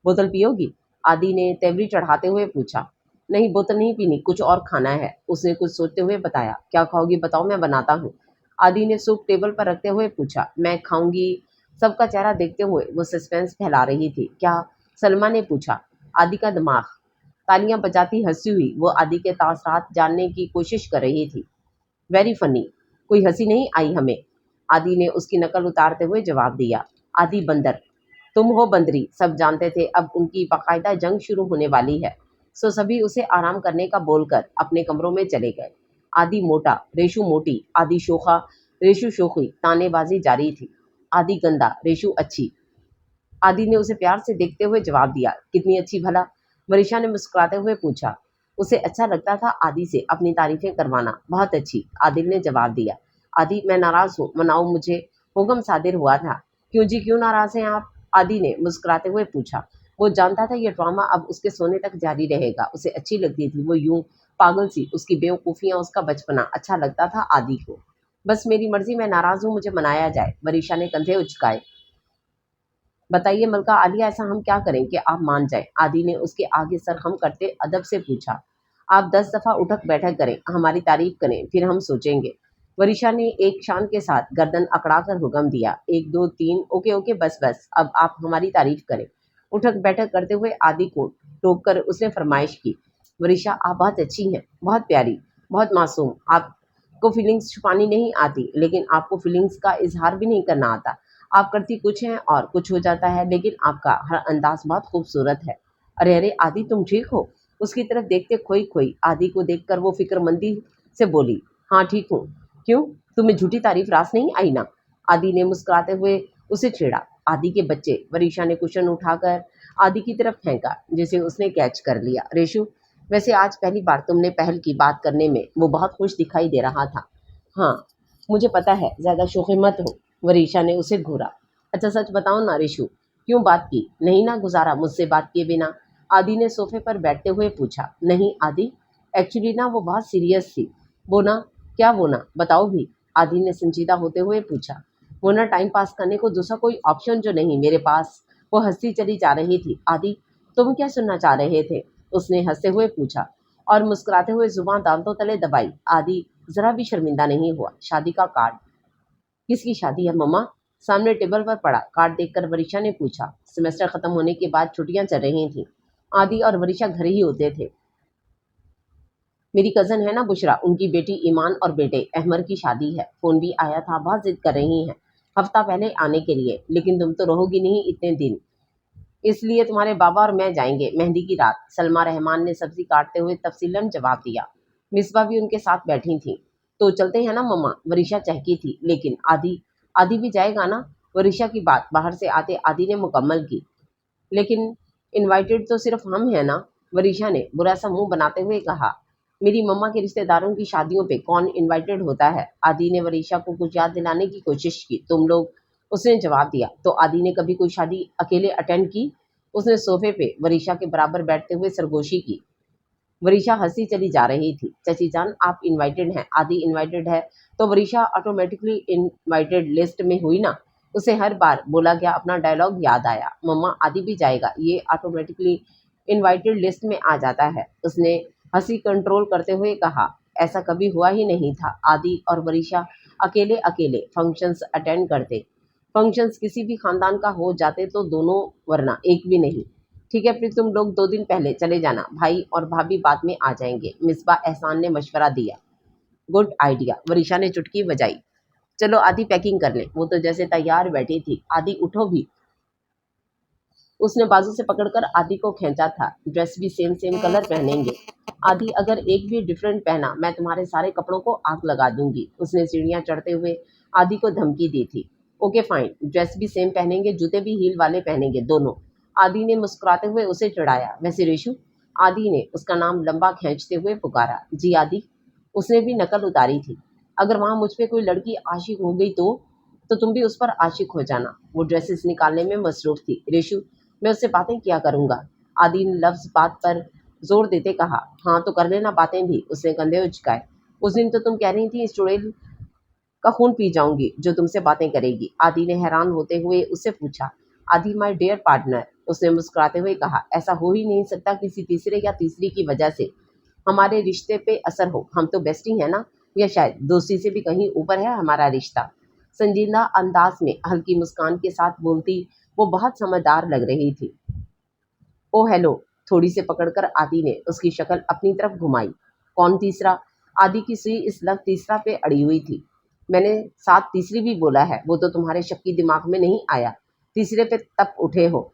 बोतल पियोगी? आदि ने तेवरी चढ़ाते हुए पूछा। नहीं, बोतल नहीं पीनी, कुछ और खाना है, उसने कुछ सोचते हुए बताया। क्या खाओगी बताओ, मैं बनाता हूँ। आदि ने सूप टेबल पर रखते हुए पूछा। मैं खाऊंगी। सबका चेहरा देखते हुए वो सस्पेंस फैला रही थी। क्या? सलमा ने पूछा। आदि का दिमाग तालियां बजाती हंसी हुई वो आदि के तासरात जानने की कोशिश कर रही थी। Very funny. कोई हंसी नहीं आई हमें, आदि ने उसकी नकल उतारते हुए जवाब दिया। आदि बंदर, तुम हो बंदरी। सब जानते थे अब उनकी बाकायदा जंग शुरू होने वाली है, सो सभी उसे आराम करने का बोलकर अपने कमरों में चले गए। आदि मोटा, रेशु मोटी, आदि शोखा, रेशु शोखी, तानेबाजी जारी थी। आदि गंदा, रेशु अच्छी। आदि ने उसे प्यार से देखते हुए जवाब दिया। कितनी अच्छी भला? वरिशा ने मुस्कुराते हुए पूछा। उसे अच्छा लगता था आदि से अपनी तारीफें करवाना। बहुत अच्छी, आदिल ने जवाब दिया। आदि, मैं नाराज हूँ, मनाओ मुझे। हुक्म सादिर हुआ था। क्यों जी, क्यों नाराज हैं आप? आदि ने मुस्कुराते हुए पूछा। वो जानता था ये ड्रामा अब उसके सोने तक जारी रहेगा। उसे अच्छी लगती थी वो यूं पागल सी, उसकी बेवकूफियां, उसका बचपना अच्छा लगता था आदि को। बस मेरी मर्जी, मैं नाराज हूँ, मुझे मनाया जाए। वरिशा ने कंधे उचकाए। बताइए मलका आलिया, ऐसा हम क्या करें कि आप मान जाएं? आदि ने उसके आगे सर खम करते अदब से पूछा। आप 10 दफा उठक बैठक करें, हमारी तारीफ करें, फिर हम सोचेंगे। वरिशा ने एक शान के साथ गर्दन अकड़ाकर हुक्म दिया। 1 2 3, ओके ओके, बस बस, अब आप हमारी तारीफ करें। उठक बैठक करते हुए आदि को टोक कर उसने फरमाइश की। वरिशा, आप बहुत अच्छी हैं, बहुत प्यारी, बहुत मासूम। आपको फीलिंग्स छुपानी नहीं आती, लेकिन आपको फीलिंग्स का इजहार भी नहीं करना आता। आप करती कुछ हैं और कुछ हो जाता है, लेकिन आपका हर अंदाज बहुत खूबसूरत है। अरे अरे आदि, तुम ठीक हो? उसकी तरफ देखते खोई खोई आदि को देखकर वो फिक्रमंदी से बोली। हाँ ठीक हूँ। क्यों, तुम्हें झूठी तारीफ रास नहीं आई ना? आदि ने मुस्कुराते हुए उसे छेड़ा। आदि के बच्चे, वरीशा ने कुशन उठाकर आदि की तरफ फेंका, जिसे उसने कैच कर लिया। रेशु, वैसे आज पहली बार तुमने पहल की बात करने में, वो बहुत खुश दिखाई दे रहा था। हाँ मुझे पता है, ज्यादा शोखे मत हो। वरीशा ने उसे घूरा। अच्छा सच बताओ ना रेशु, क्यों बात की? नहीं ना गुजारा मुझसे बात किए बिना? आदि ने सोफे पर बैठते हुए पूछा। नहीं आदि, एक्चुअली ना वो बहुत सीरियस थी। वो ना, क्या वो ना, बताओ भी। आदि ने संजीदा होते हुए पूछा। वो ना टाइम पास करने को दूसरा कोई ऑप्शन जो नहीं मेरे पास। वो हंसती चली जा रही थी। आदि, तुम क्या सुनना चाह रहे थे? उसने हंसते हुए पूछा और मुस्कुराते हुए जुबान दांतों तले दबाई। आदि जरा भी शर्मिंदा नहीं हुआ। शादी का कार्ड। किसकी शादी है मम्मा? सामने टेबल पर पड़ा कार्ड देखकर वरीशा ने पूछा। सेमेस्टर खत्म होने के बाद छुट्टियां चल रही थीं। आदि और वरीशा घर ही होते थे। मेरी कजन है ना बुशरा, उनकी बेटी ईमान और बेटे अहमर की शादी है। फोन भी आया था, बहुत जिद कर रही हैं हफ्ता पहले आने के लिए, लेकिन तुम तो रहोगी नहीं इतने दिन, इसलिए तुम्हारे बाबा और मैं जाएंगे मेहंदी की रात। सलमा रहमान ने सब्जी काटते हुए तफसीलन जवाब दिया। मिसबा भी उनके साथ बैठी थी। तो चलते हैं ना मम्मा? वरीशा चहकी थी। लेकिन आदि, आदि भी जाएगा ना? वरीशा की बात बाहर से आते आदि ने मुकम्मल की। लेकिन इनवाइटेड तो सिर्फ हम हैं ना? वरीशा ने बुरा सा मुंह बनाते हुए कहा। मेरी मम्मा के रिश्तेदारों की शादियों पे कौन इनवाइटेड होता है? आदि ने वरीशा को कुछ याद दिलाने की कोशिश की। तुम लोग, उसने जवाब दिया। तो आदि ने कभी कोई शादी अकेले अटेंड की? उसने सोफे पे वरीशा के बराबर बैठते हुए सरगोशी की। वरीशा हंसी चली जा रही थी। चची जान, आप इनवाइटेड हैं, आदि इनवाइटेड है, तो वरीशा ऑटोमेटिकली इनवाइटेड लिस्ट में हुई ना? उसे हर बार बोला गया अपना डायलॉग याद आया। मम्मा आदि भी जाएगा, ये ऑटोमेटिकली इनवाइटेड लिस्ट में आ जाता है, उसने हंसी कंट्रोल करते हुए कहा। ऐसा कभी हुआ ही नहीं था। आदि और वरीशा अकेले अकेले फंक्शंस अटेंड करते। फंक्शंस किसी भी खानदान का हो जाते तो दोनों, वरना एक भी नहीं। ठीक है फिर तुम लोग 2 दिन पहले चले जाना, भाई और भाभी बाद में आ जाएंगे, मिसबा एहसान ने मशवरा दिया। गुड आइडिया, वरीशा ने चुटकी बजाई। चलो आदि पैकिंग कर ले। वो तो जैसे तैयार बैठी थी। आदि उठो भी, उसने बाजू से पकड़कर आदि को खींचा था। ड्रेस भी सेम सेम कलर पहनेंगे। आदि, अगर एक भी डिफरेंट पहना मैं तुम्हारे सारे कपड़ों को आग लगा दूंगी, उसने सीढ़ियां चढ़ते हुए आदि को धमकी दी थी। ओके फाइन, ड्रेस भी सेम पहनेंगे, जूते भी हील वाले पहनेंगे, दोनों। आदि ने मुस्कुराते हुए उसे चिढ़ाया। वैसे रेशु, आदि ने उसका नाम लंबा खींचते हुए पुकारा। जी आदि, उसने भी नकल उतारी थी। अगर वहां मुझ पे कोई लड़की आशिक हो गई तो तुम भी उस पर आशिक हो जाना। वो ड्रेसेस निकालने में मसरूफ थी। रेशु, मैं उससे बातें किया करूँगा। आदि ने लफ्ज़ बात पर ज़ोर देते कहा। हाँ तो कर लेना बातें भी, उसने कंधे उचकाए। उस दिन तो तुम कह रही थी इस चुड़ैल का खून पी जाऊंगी जो तुमसे बातें करेगी। आदि ने हैरान होते हुए उससे पूछा। आदि माय डियर पार्टनर, उसने मुस्कुराते हुए कहा, ऐसा हो ही नहीं सकता किसी तीसरे या तीसरी की वजह से हमारे रिश्ते पे असर हो। हम तो बेस्टी हैं ना, या शायद दोस्ती से भी कहीं ऊपर है हमारा रिश्ता। संजीदा अंदाज में हल्की मुस्कान के साथ बोलती वो बहुत समझदार लग रही थी। ओ हेलो, थोड़ी से पकड़कर आदि ने उसकी शक्ल अपनी तरफ घुमाई। कौन तीसरा? आदि की सुई इस लफ्ज़ तीसरा पे अड़ी हुई थी। मैंने साथ तीसरी भी बोला है, वो तो तुम्हारे शक्की दिमाग में नहीं आया। तीसरे पे तब उठे हो।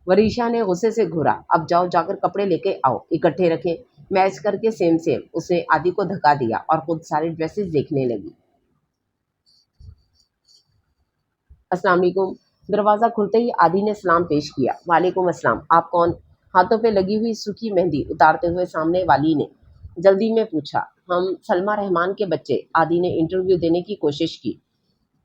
वरीशा ने गुस्से से घूरा। अब जाओ जाकर कपड़े लेके आओ, इकट्ठे रखें, मैच करके सेम सेम। उसने आदि को धक्का दिया और खुद सारी ड्रेसेस देखने लगी। अस्सलाम वालेकुम। दरवाज़ा खुलते ही आदि ने सलाम पेश किया। वालेकुम अस्सलाम, आप कौन? हाथों पे लगी हुई सूखी मेहंदी उतारते हुए सामने वाली ने जल्दी में पूछा। हम सलमा रहमान के बच्चे। आदि ने इंटरव्यू देने की कोशिश की।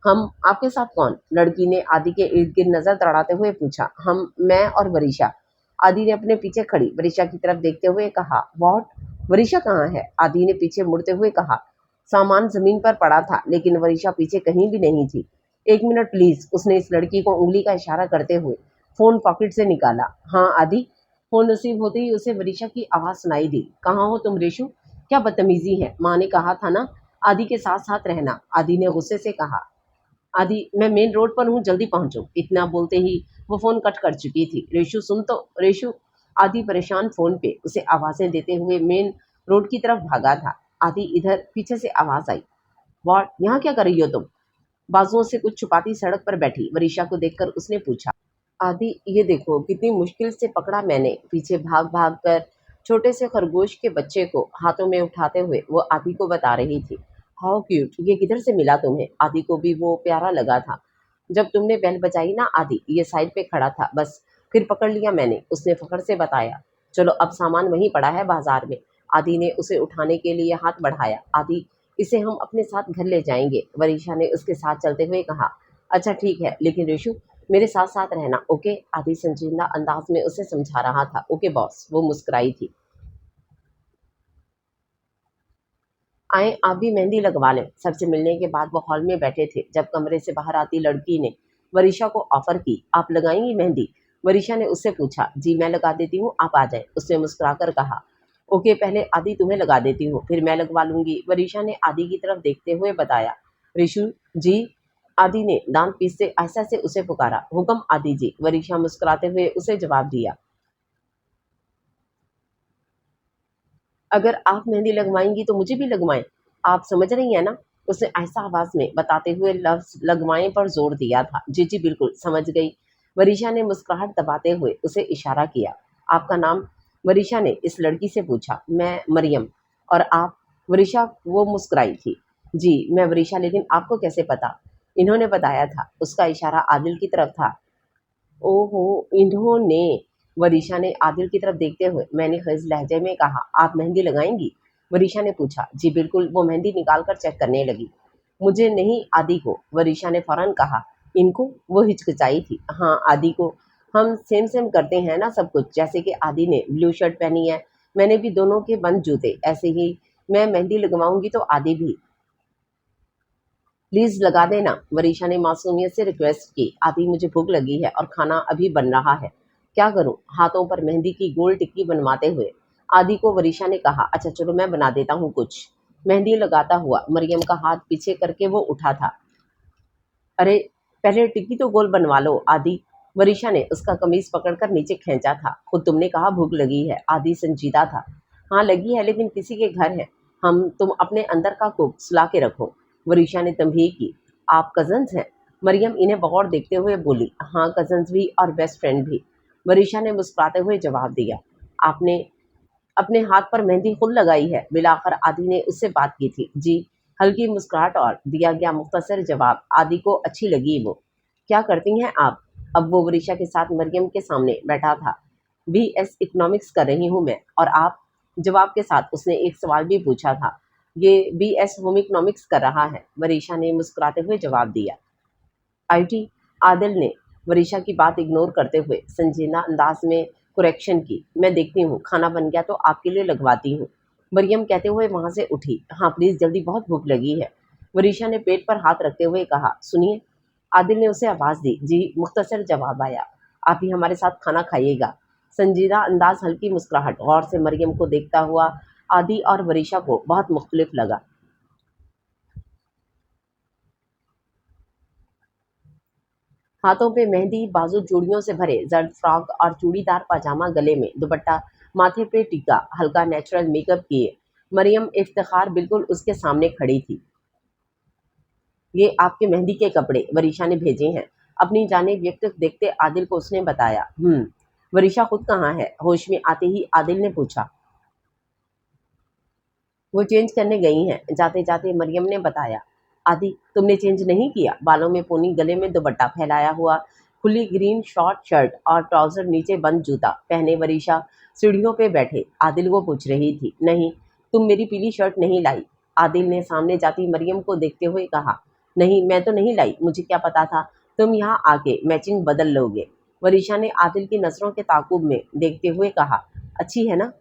हम आपके साथ कौन? लड़की ने आदि के इर्द गिर्द नजर दौड़ाते हुए पूछा। हम, मैं और वरीशा। आदि ने अपने पीछे खड़ी वरीशा की तरफ देखते हुए कहा। वॉट? वरीशा कहाँ है? आदि ने पीछे मुड़ते हुए कहा। सामान जमीन पर पड़ा था लेकिन वरीशा पीछे कहीं भी नहीं थी। एक मिनट प्लीज, उसने इस लड़की को उंगली का इशारा करते हुए फोन पॉकेट से निकाला। हाँ आदि। फोन नसीब होते ही उसे वरीशा की आवाज सुनाई दी। कहाँ हो तुम रेशु? क्या बदतमीजी है, माँ ने कहा था ना आदि के साथ साथ रहना। आदि ने गुस्से से कहा। आदि, मैं मेन रोड पर हूँ, जल्दी पहुंचो। इतना बोलते ही वो फोन कट कर चुकी थी। रेशु सुन तो, रेशु। आदि परेशान फोन पे उसे आवाजें देते हुए मेन रोड की तरफ भागा था। आदि इधर, पीछे से आवाज आई। वॉट, यहाँ क्या कर रही हो तुम? बाजुओं से कुछ छुपाती सड़क पर बैठी वरीशा को देखकर उसने पूछा। आदि, ये देखो कितनी मुश्किल से पकड़ा मैंने। पीछे भाग भाग कर छोटे से खरगोश के बच्चे को हाथों में उठाते हुए वो आदि को बता रही थी। हाउ क्यूट, ये किधर से मिला तुम्हें? आदि को भी वो प्यारा लगा था। जब तुमने बेल बजाई ना आदि, ये साइड पे खड़ा था, बस फिर पकड़ लिया मैंने, उसने फखर से बताया। चलो अब सामान वहीं पड़ा है बाजार में। आदि ने उसे उठाने के लिए हाथ बढ़ाया। आदि, इसे हम अपने साथ घर ले जाएंगे, वरीशा ने उसके साथ चलते हुए कहा। अच्छा ठीक है, लेकिन रेशु मेरे साथ साथ रहना, ओके? आदि संजीदा अंदाज में उसे समझा रहा था। ओके बॉस, वो मुस्कुराई थी। आए आप भी मेहंदी लगवा लें। सबसे मिलने के बाद वो हॉल में बैठे थे जब कमरे से बाहर आती लड़की ने वरीशा को ऑफर की। आप लगाएंगी मेहंदी? वरीशा ने उससे पूछा। जी मैं लगा देती हूँ, आप आ जाए, उसने मुस्कुराकर कहा। ओके, पहले आदि तुम्हें लगा देती हूँ, फिर मैं लगवा लूंगी, वरीशा ने आदि की तरफ देखते हुए बताया। ऋषु जी। आदि ने दांत पीसते ऐसा से उसे पुकारा। हुक्म आदि जी, वरीशा मुस्कुराते हुए उसे जवाब दिया। अगर आप मेहंदी लगवाएंगी तो मुझे भी लगवाएं। आप समझ रही हैं ना, उसने ऐसा आवाज में बताते हुए लफ्ज लगवाएं पर जोर दिया था। जी जी बिल्कुल समझ गई, वरीशा ने मुस्कुराहट दबाते हुए उसे इशारा किया। आपका नाम? वरीशा ने इस लड़की से पूछा। मैं मरियम। और आप? वरीशा वो मुस्कुराई थी। जी मैं वरीशा, लेकिन आपको कैसे पता? इन्होंने बताया था, उसका इशारा आदिल की तरफ था। ओहो, इन्होंने? वरीशा ने आदिल की तरफ देखते हुए मैंने खिज लहजे में कहा। आप मेहंदी लगाएंगी? वरीशा ने पूछा। जी बिल्कुल, वो मेहंदी निकाल कर चेक करने लगी। मुझे नहीं, आदि को, वरीशा ने फौरन कहा। इनको? वो हिचकिचाई थी। हाँ आदि को। हम सेम सेम करते हैं ना सब कुछ, जैसे कि आदि ने ब्लू शर्ट पहनी है, मैंने भी दोनों के बंद जूते, ऐसे ही मैं मेहंदी लगवाऊंगी तो आदि भी। प्लीज लगा देना, वरीशा ने मासूमियत से रिक्वेस्ट की। आदि, मुझे भूख लगी है और खाना अभी बन रहा है, क्या करूं? हाथों पर मेहंदी की गोल टिक्की बनवाते हुए आदि को वरीशा ने कहा। अच्छा चलो मैं बना देता हूँ कुछ। मेहंदी लगाता हुआ मरियम का हाथ पीछे करके वो उठा था। अरे पहले टिक्की तो गोल बनवा लो आदि, वरीशा ने उसका कमीज पकड़कर नीचे खींचा था। खुद तुमने कहा भूख लगी है, आदि संजीदा था। हाँ लगी है, लेकिन किसी के घर है, हम, तुम अपने अंदर का कुक सुला के रखो, वरीशा ने तंबीह की। आप कजन्स हैं? मरियम इन्हें बगौर देखते हुए बोली। हाँ कजन्स भी और बेस्ट फ्रेंड भी, वरीशा ने मुस्कुराते हुए जवाब दिया। आपने अपने हाथ पर मेहंदी खुद लगाई है? बिलाकर आदि ने उससे बात की थी। जी। हल्की मुस्कुराहट और दिया गया मुख्तसर जवाब आदि को अच्छी लगी। वो, क्या करती हैं आप? अब वो वरीशा के साथ मरियम के सामने बैठा था। BS इकोनॉमिक्स कर रही हूँ मैं। और आप? जवाब के साथ उसने एक सवाल भी पूछा था। ये BS होम इकोनॉमिक्स कर रहा है, वरीशा ने मुस्कुराते हुए जवाब दिया। IT? आदिल ने वरीशा की बात इग्नोर करते हुए संजीदा अंदाज में कुरेक्शन की। मैं देखती हूँ, खाना बन गया तो आपके लिए लगवाती हूँ, मरियम कहते हुए वहां से उठी। हाँ प्लीज जल्दी, बहुत भूख लगी है, वरीशा ने पेट पर हाथ रखते हुए कहा। सुनिए, आदिल ने उसे आवाज दी। जी, मुख्तसर जवाब आया। आप ही हमारे साथ खाना खाइएगा। संजीदा अंदाज, हल्की मुस्कुराहट, गौर से मरियम को देखता हुआ आदि और वरीशा को बहुत मुख्तलिफ लगा। हाथों पे मेहंदी, बाजू चूड़ियों से भरे जर्द फ्रॉक और चूड़ीदार पाजामा, गले में दुपट्टा, माथे पे टीका, हल्का नेचुरल मेकअप किए मरियम इफ्तिखार बिल्कुल उसके सामने खड़ी थी। ये आपके मेहंदी के कपड़े वरीशा ने भेजे हैं, अपनी जानिब व्यक्त देखते आदिल को उसने बताया। वरीशा खुद कहाँ है? होश में आते ही आदिल ने पूछा। वो चेंज करने गई हैं, जाते जाते मरियम ने बताया। आदि, तुमने चेंज नहीं किया? बालों में पोनी, गले में दुपट्टा फैलाया हुआ, खुली ग्रीन शॉर्ट शर्ट और ट्राउजर, नीचे बंद जूता पहने वरीशा सीढ़ियों पे बैठे आदिल को पूछ रही थी। नहीं, तुम मेरी पीली शर्ट नहीं लाई? आदिल ने सामने जाती मरियम को देखते हुए कहा। नहीं, मैं तो नहीं लाई, मुझे क्या पता था तुम यहाँ आके मैचिंग बदल लोगे, वरीशा ने आदिल की नजरों के ताकुब में देखते हुए कहा। अच्छी है ना?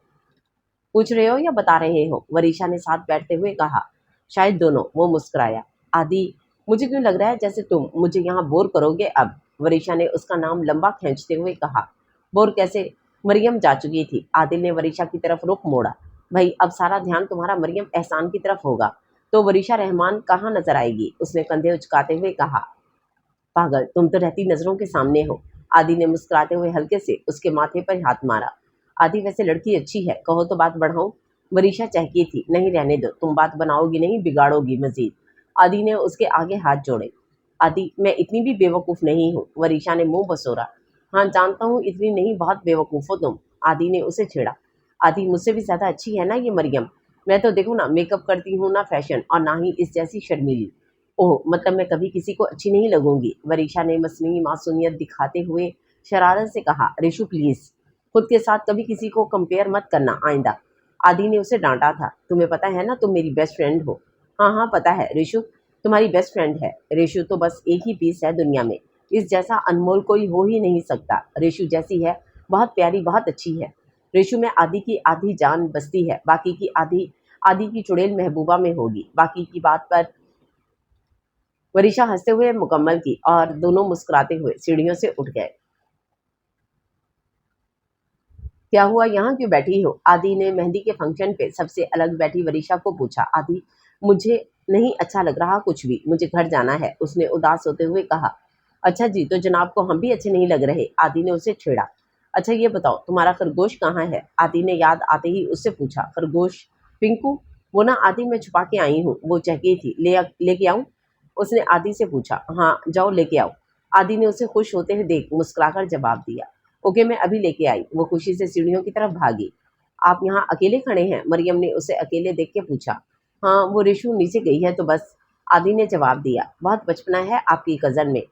पूछ रहे हो या बता रहे हो? वरीशा ने साथ बैठते हुए कहा। शायद दोनों, वो मुस्कुराया। आदि, मुझे क्यों लग रहा है जैसे तुम मुझे यहाँ बोर करोगे अब, वरीशा ने उसका नाम लंबा खींचते हुए कहा। बोर कैसे? मरियम जा चुकी थी। आदिल ने वरीशा की तरफ रुख मोड़ा। भाई, अब सारा ध्यान तुम्हारा मरियम एहसान की तरफ होगा तो वरीशा रहमान कहाँ नजर आएगी, उसने कंधे उचकाते हुए कहा। पागल, तुम तो रहती नजरों के सामने हो, आदि ने मुस्कुराते हुए हल्के से उसके माथे पर हाथ मारा। आदि, वैसे लड़की अच्छी है, कहो तो बात बढ़ाऊं? वरीशा चहकी थी। नहीं, रहने दो, तुम बात बनाओगी नहीं, बिगाड़ोगी मजीद। आदि ने उसके आगे हाथ जोड़े। आदि, मैं इतनी भी बेवकूफ़ नहीं हूँ, वरीशा ने मुंह बसोरा। हाँ जानता हूँ, इतनी नहीं, बहुत बेवकूफ़ हो तुम, आदि ने उसे छेड़ा। आदि, मुझसे भी ज़्यादा अच्छी है ना ये मरियम? मैं तो देखो ना, मेकअप करती हूँ ना फैशन, और ना ही इस जैसी शर्मीली। ओह, मतलब मैं कभी किसी को अच्छी नहीं लगूंगी, वरीशा ने मसनूई मासूमियत दिखाते हुए शरारत से कहा। रिशु प्लीज, खुद के साथ कभी किसी को कंपेयर मत करना आइंदा, आदि ने उसे डांटा था। तुम्हें पता है ना, तुम मेरी बेस्ट फ्रेंड हो। हाँ हाँ पता है रिशु, तुम्हारी बेस्ट फ्रेंड है। रिशु तो बस एक ही पीस है दुनिया में, इस जैसा अनमोल कोई हो ही नहीं सकता। रिशु जैसी है, बहुत प्यारी, बहुत अच्छी है। रिशु में आदि की आधी जान बसती है, बाकी की आधी आदि की चुड़ैल महबूबा में होगी। बाकी की बात पर वरीशा हंसते हुए मुकम्मल की और दोनों मुस्कुराते हुए सीढ़ियों से उठ गए। क्या हुआ, यहाँ क्यों बैठी हो? आदि ने मेहंदी के फंक्शन पे सबसे अलग बैठी वरीशा को पूछा। आदि, मुझे नहीं अच्छा लग रहा कुछ भी, मुझे घर जाना है, उसने उदास होते हुए कहा। अच्छा जी, तो जनाब को हम भी अच्छे नहीं लग रहे, आदि ने उसे छेड़ा। अच्छा ये बताओ, तुम्हारा खरगोश कहाँ है? आदि ने याद आते ही उससे पूछा। खरगोश? पिंकू? वो ना आदि, मैं छुपा के आई हूँ, वो चहकी थी। लेके आऊँ? उसने आदि से पूछा। हाँ जाओ लेके आओ, आदि ने उसे खुश होते हुए देख मुस्कुराकर जवाब दिया। ओके, मैं अभी लेके आई, वो खुशी से सीढ़ियों की तरफ भागी। आप यहाँ अकेले खड़े हैं? मरियम ने उसे अकेले देख के पूछा। हाँ, वो रिशु नीचे गई है तो बस, आदि ने जवाब दिया। बहुत बचपना है आपकी कज़न में,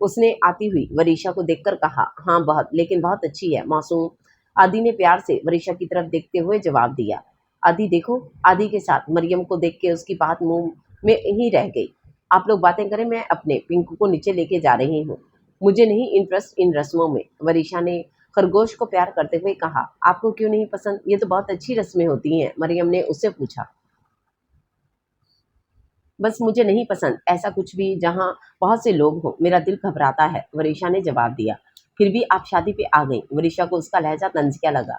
उसने आती हुई वरीशा को देखकर कहा। हाँ बहुत, लेकिन बहुत अच्छी है, मासूम, आदि ने प्यार से वरीशा की तरफ देखते हुए जवाब दिया। आदि देखो, आदि के साथ मरियम को देख के उसकी बात मुंह में ही रह गई। आप लोग बातें करें, मैं अपने पिंकू को नीचे लेके जा रही हूँ, मुझे नहीं इंटरेस्ट इन रस्मों में, वरीशा ने खरगोश को प्यार करते हुए कहा। आपको क्यों नहीं पसंद? ये तो बहुत अच्छी रस्में होती हैं, मरियम ने उससे पूछा। बस मुझे नहीं पसंद ऐसा कुछ भी जहाँ बहुत से लोग हों, मेरा दिल घबराता है, वरीशा ने जवाब दिया। फिर भी आप शादी पे आ गई, वरीशा को उसका लहजा तंजिया लगा।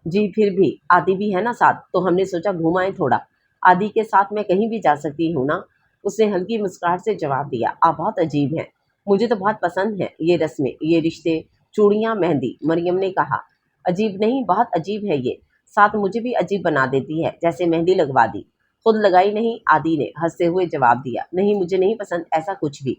जी फिर भी, आदि भी है ना साथ, तो हमने सोचा घूम आए थोड़ा, आदि के साथ मैं कहीं भी जा सकती हूँ ना, उसने हल्की मुस्कुराहट से जवाब दिया। आप बहुत अजीब हैं, मुझे तो बहुत पसंद है ये रस्में, ये रिश्ते, चूड़ियाँ, मेहंदी, मरियम ने कहा। अजीब नहीं, बहुत अजीब है ये, साथ मुझे भी अजीब बना देती है, जैसे मेहंदी लगवा दी। खुद लगाई नहीं, आदि ने हंसते हुए जवाब दिया। नहीं, मुझे नहीं पसंद ऐसा कुछ भी,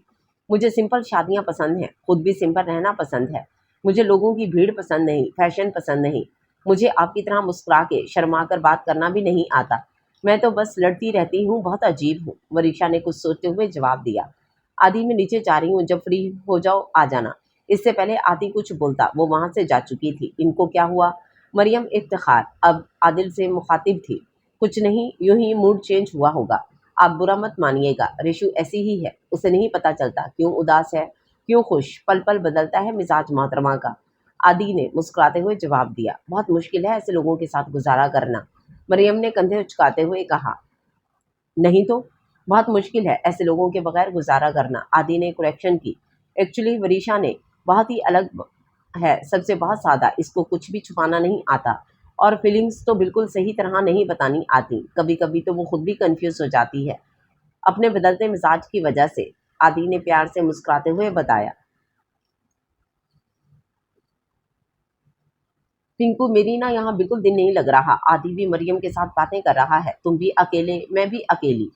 मुझे सिंपल शादियाँ पसंद हैं, खुद भी सिंपल रहना पसंद है, मुझे लोगों की भीड़ पसंद नहीं, फैशन पसंद नहीं, मुझे आपकी तरह मुस्कुरा के शर्मा कर बात करना भी नहीं आता, मैं तो बस लड़ती रहती हूँ, बहुत अजीब हूँ, वरीशा ने कुछ सोचते हुए जवाब दिया। आदि, मैं नीचे जा रही हूँ, जब फ्री हो जाओ आ जाना। इससे पहले आदि कुछ बोलता, वो वहां से जा चुकी थी। इनको क्या हुआ? मरियम इफ्तिखार अब आदिल से मुखातिब थी। कुछ नहीं, यूं ही मूड चेंज हुआ होगा, आप बुरा मत मानिएगा, रिशु ऐसी ही है, उसे नहीं पता चलता क्यों उदास है, क्यों खुश? पल पल बदलता है मिजाज मोहतरमा का। आदि ने मुस्कुराते हुए जवाब दिया। बहुत मुश्किल है ऐसे लोगों के साथ गुजारा करना। मरियम ने कंधे उचकाते हुए कहा। नहीं तो बहुत मुश्किल है ऐसे लोगों के बगैर गुजारा करना। आदि ने करेक्शन की। एक्चुअली वरीशा ने बहुत ही अलग है, सबसे बहुत सादा, इसको कुछ भी छुपाना नहीं आता और फीलिंग्स तो बिल्कुल सही तरह नहीं बतानी आती। कभी कभी तो वो खुद भी कंफ्यूज हो जाती है अपने बदलते मिजाज की वजह से। आदि ने प्यार से मुस्कुराते हुए बताया। पिंकू, मेरी ना यहाँ बिल्कुल दिन नहीं लग रहा। आदि भी मरियम के साथ बातें कर रहा है, तुम भी अकेले, मैं भी अकेली।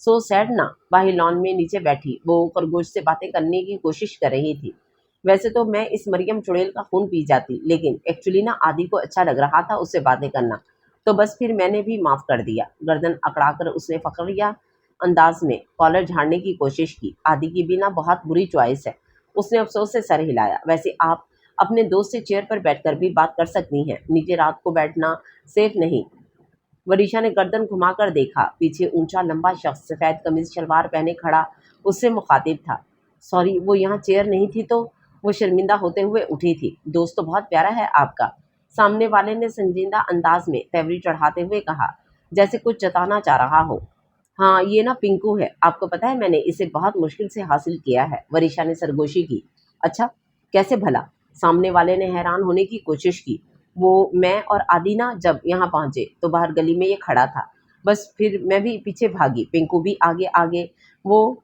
सो सैड ना। बाहर लॉन में नीचे बैठी वो खरगोश से बातें करने की कोशिश कर रही थी। वैसे तो मैं इस मरियम चुड़ैल का खून पी जाती, लेकिन एक्चुअली ना आदि को अच्छा लग रहा था उससे बातें करना, तो बस फिर मैंने भी माफ कर दिया। गर्दन अकड़ाकर उसने फकरिया अंदाज में कॉलर झाड़ने की कोशिश की। आदि की भी ना बहुत बुरी चॉइस है। उसने अफसोस से सर हिलाया। वैसे आप अपने दोस्त से चेयर पर बैठकर भी बात कर सकती हैं, नीचे रात को बैठना सेफ नहीं। वरीशा ने गर्दन घुमाकर देखा। पीछे ऊंचा लंबा शख्स सफेद कमीज शलवार पहने खड़ा उससे मुखातिब था। सॉरी, वो यहाँ चेयर नहीं थी तो। वो शर्मिंदा होते हुए उठी थी। दोस्त तो बहुत प्यारा है आपका, सामने वाले ने संजीदा अंदाज में तेवरी चढ़ाते हुए कहा, जैसे कुछ जताना चाह रहा हो। हाँ, ये ना पिंकू है, आपको पता है मैंने इसे बहुत मुश्किल से हासिल किया है। वरीशा ने सरगोशी की। अच्छा, कैसे भला? सामने वाले ने हैरान होने की कोशिश की। वो मैं और आदिना जब यहाँ पहुंचे तो बाहर गली में ये खड़ा था। बस फिर मैं भी पीछे भागी, पिंकू भी आगे आगे। वो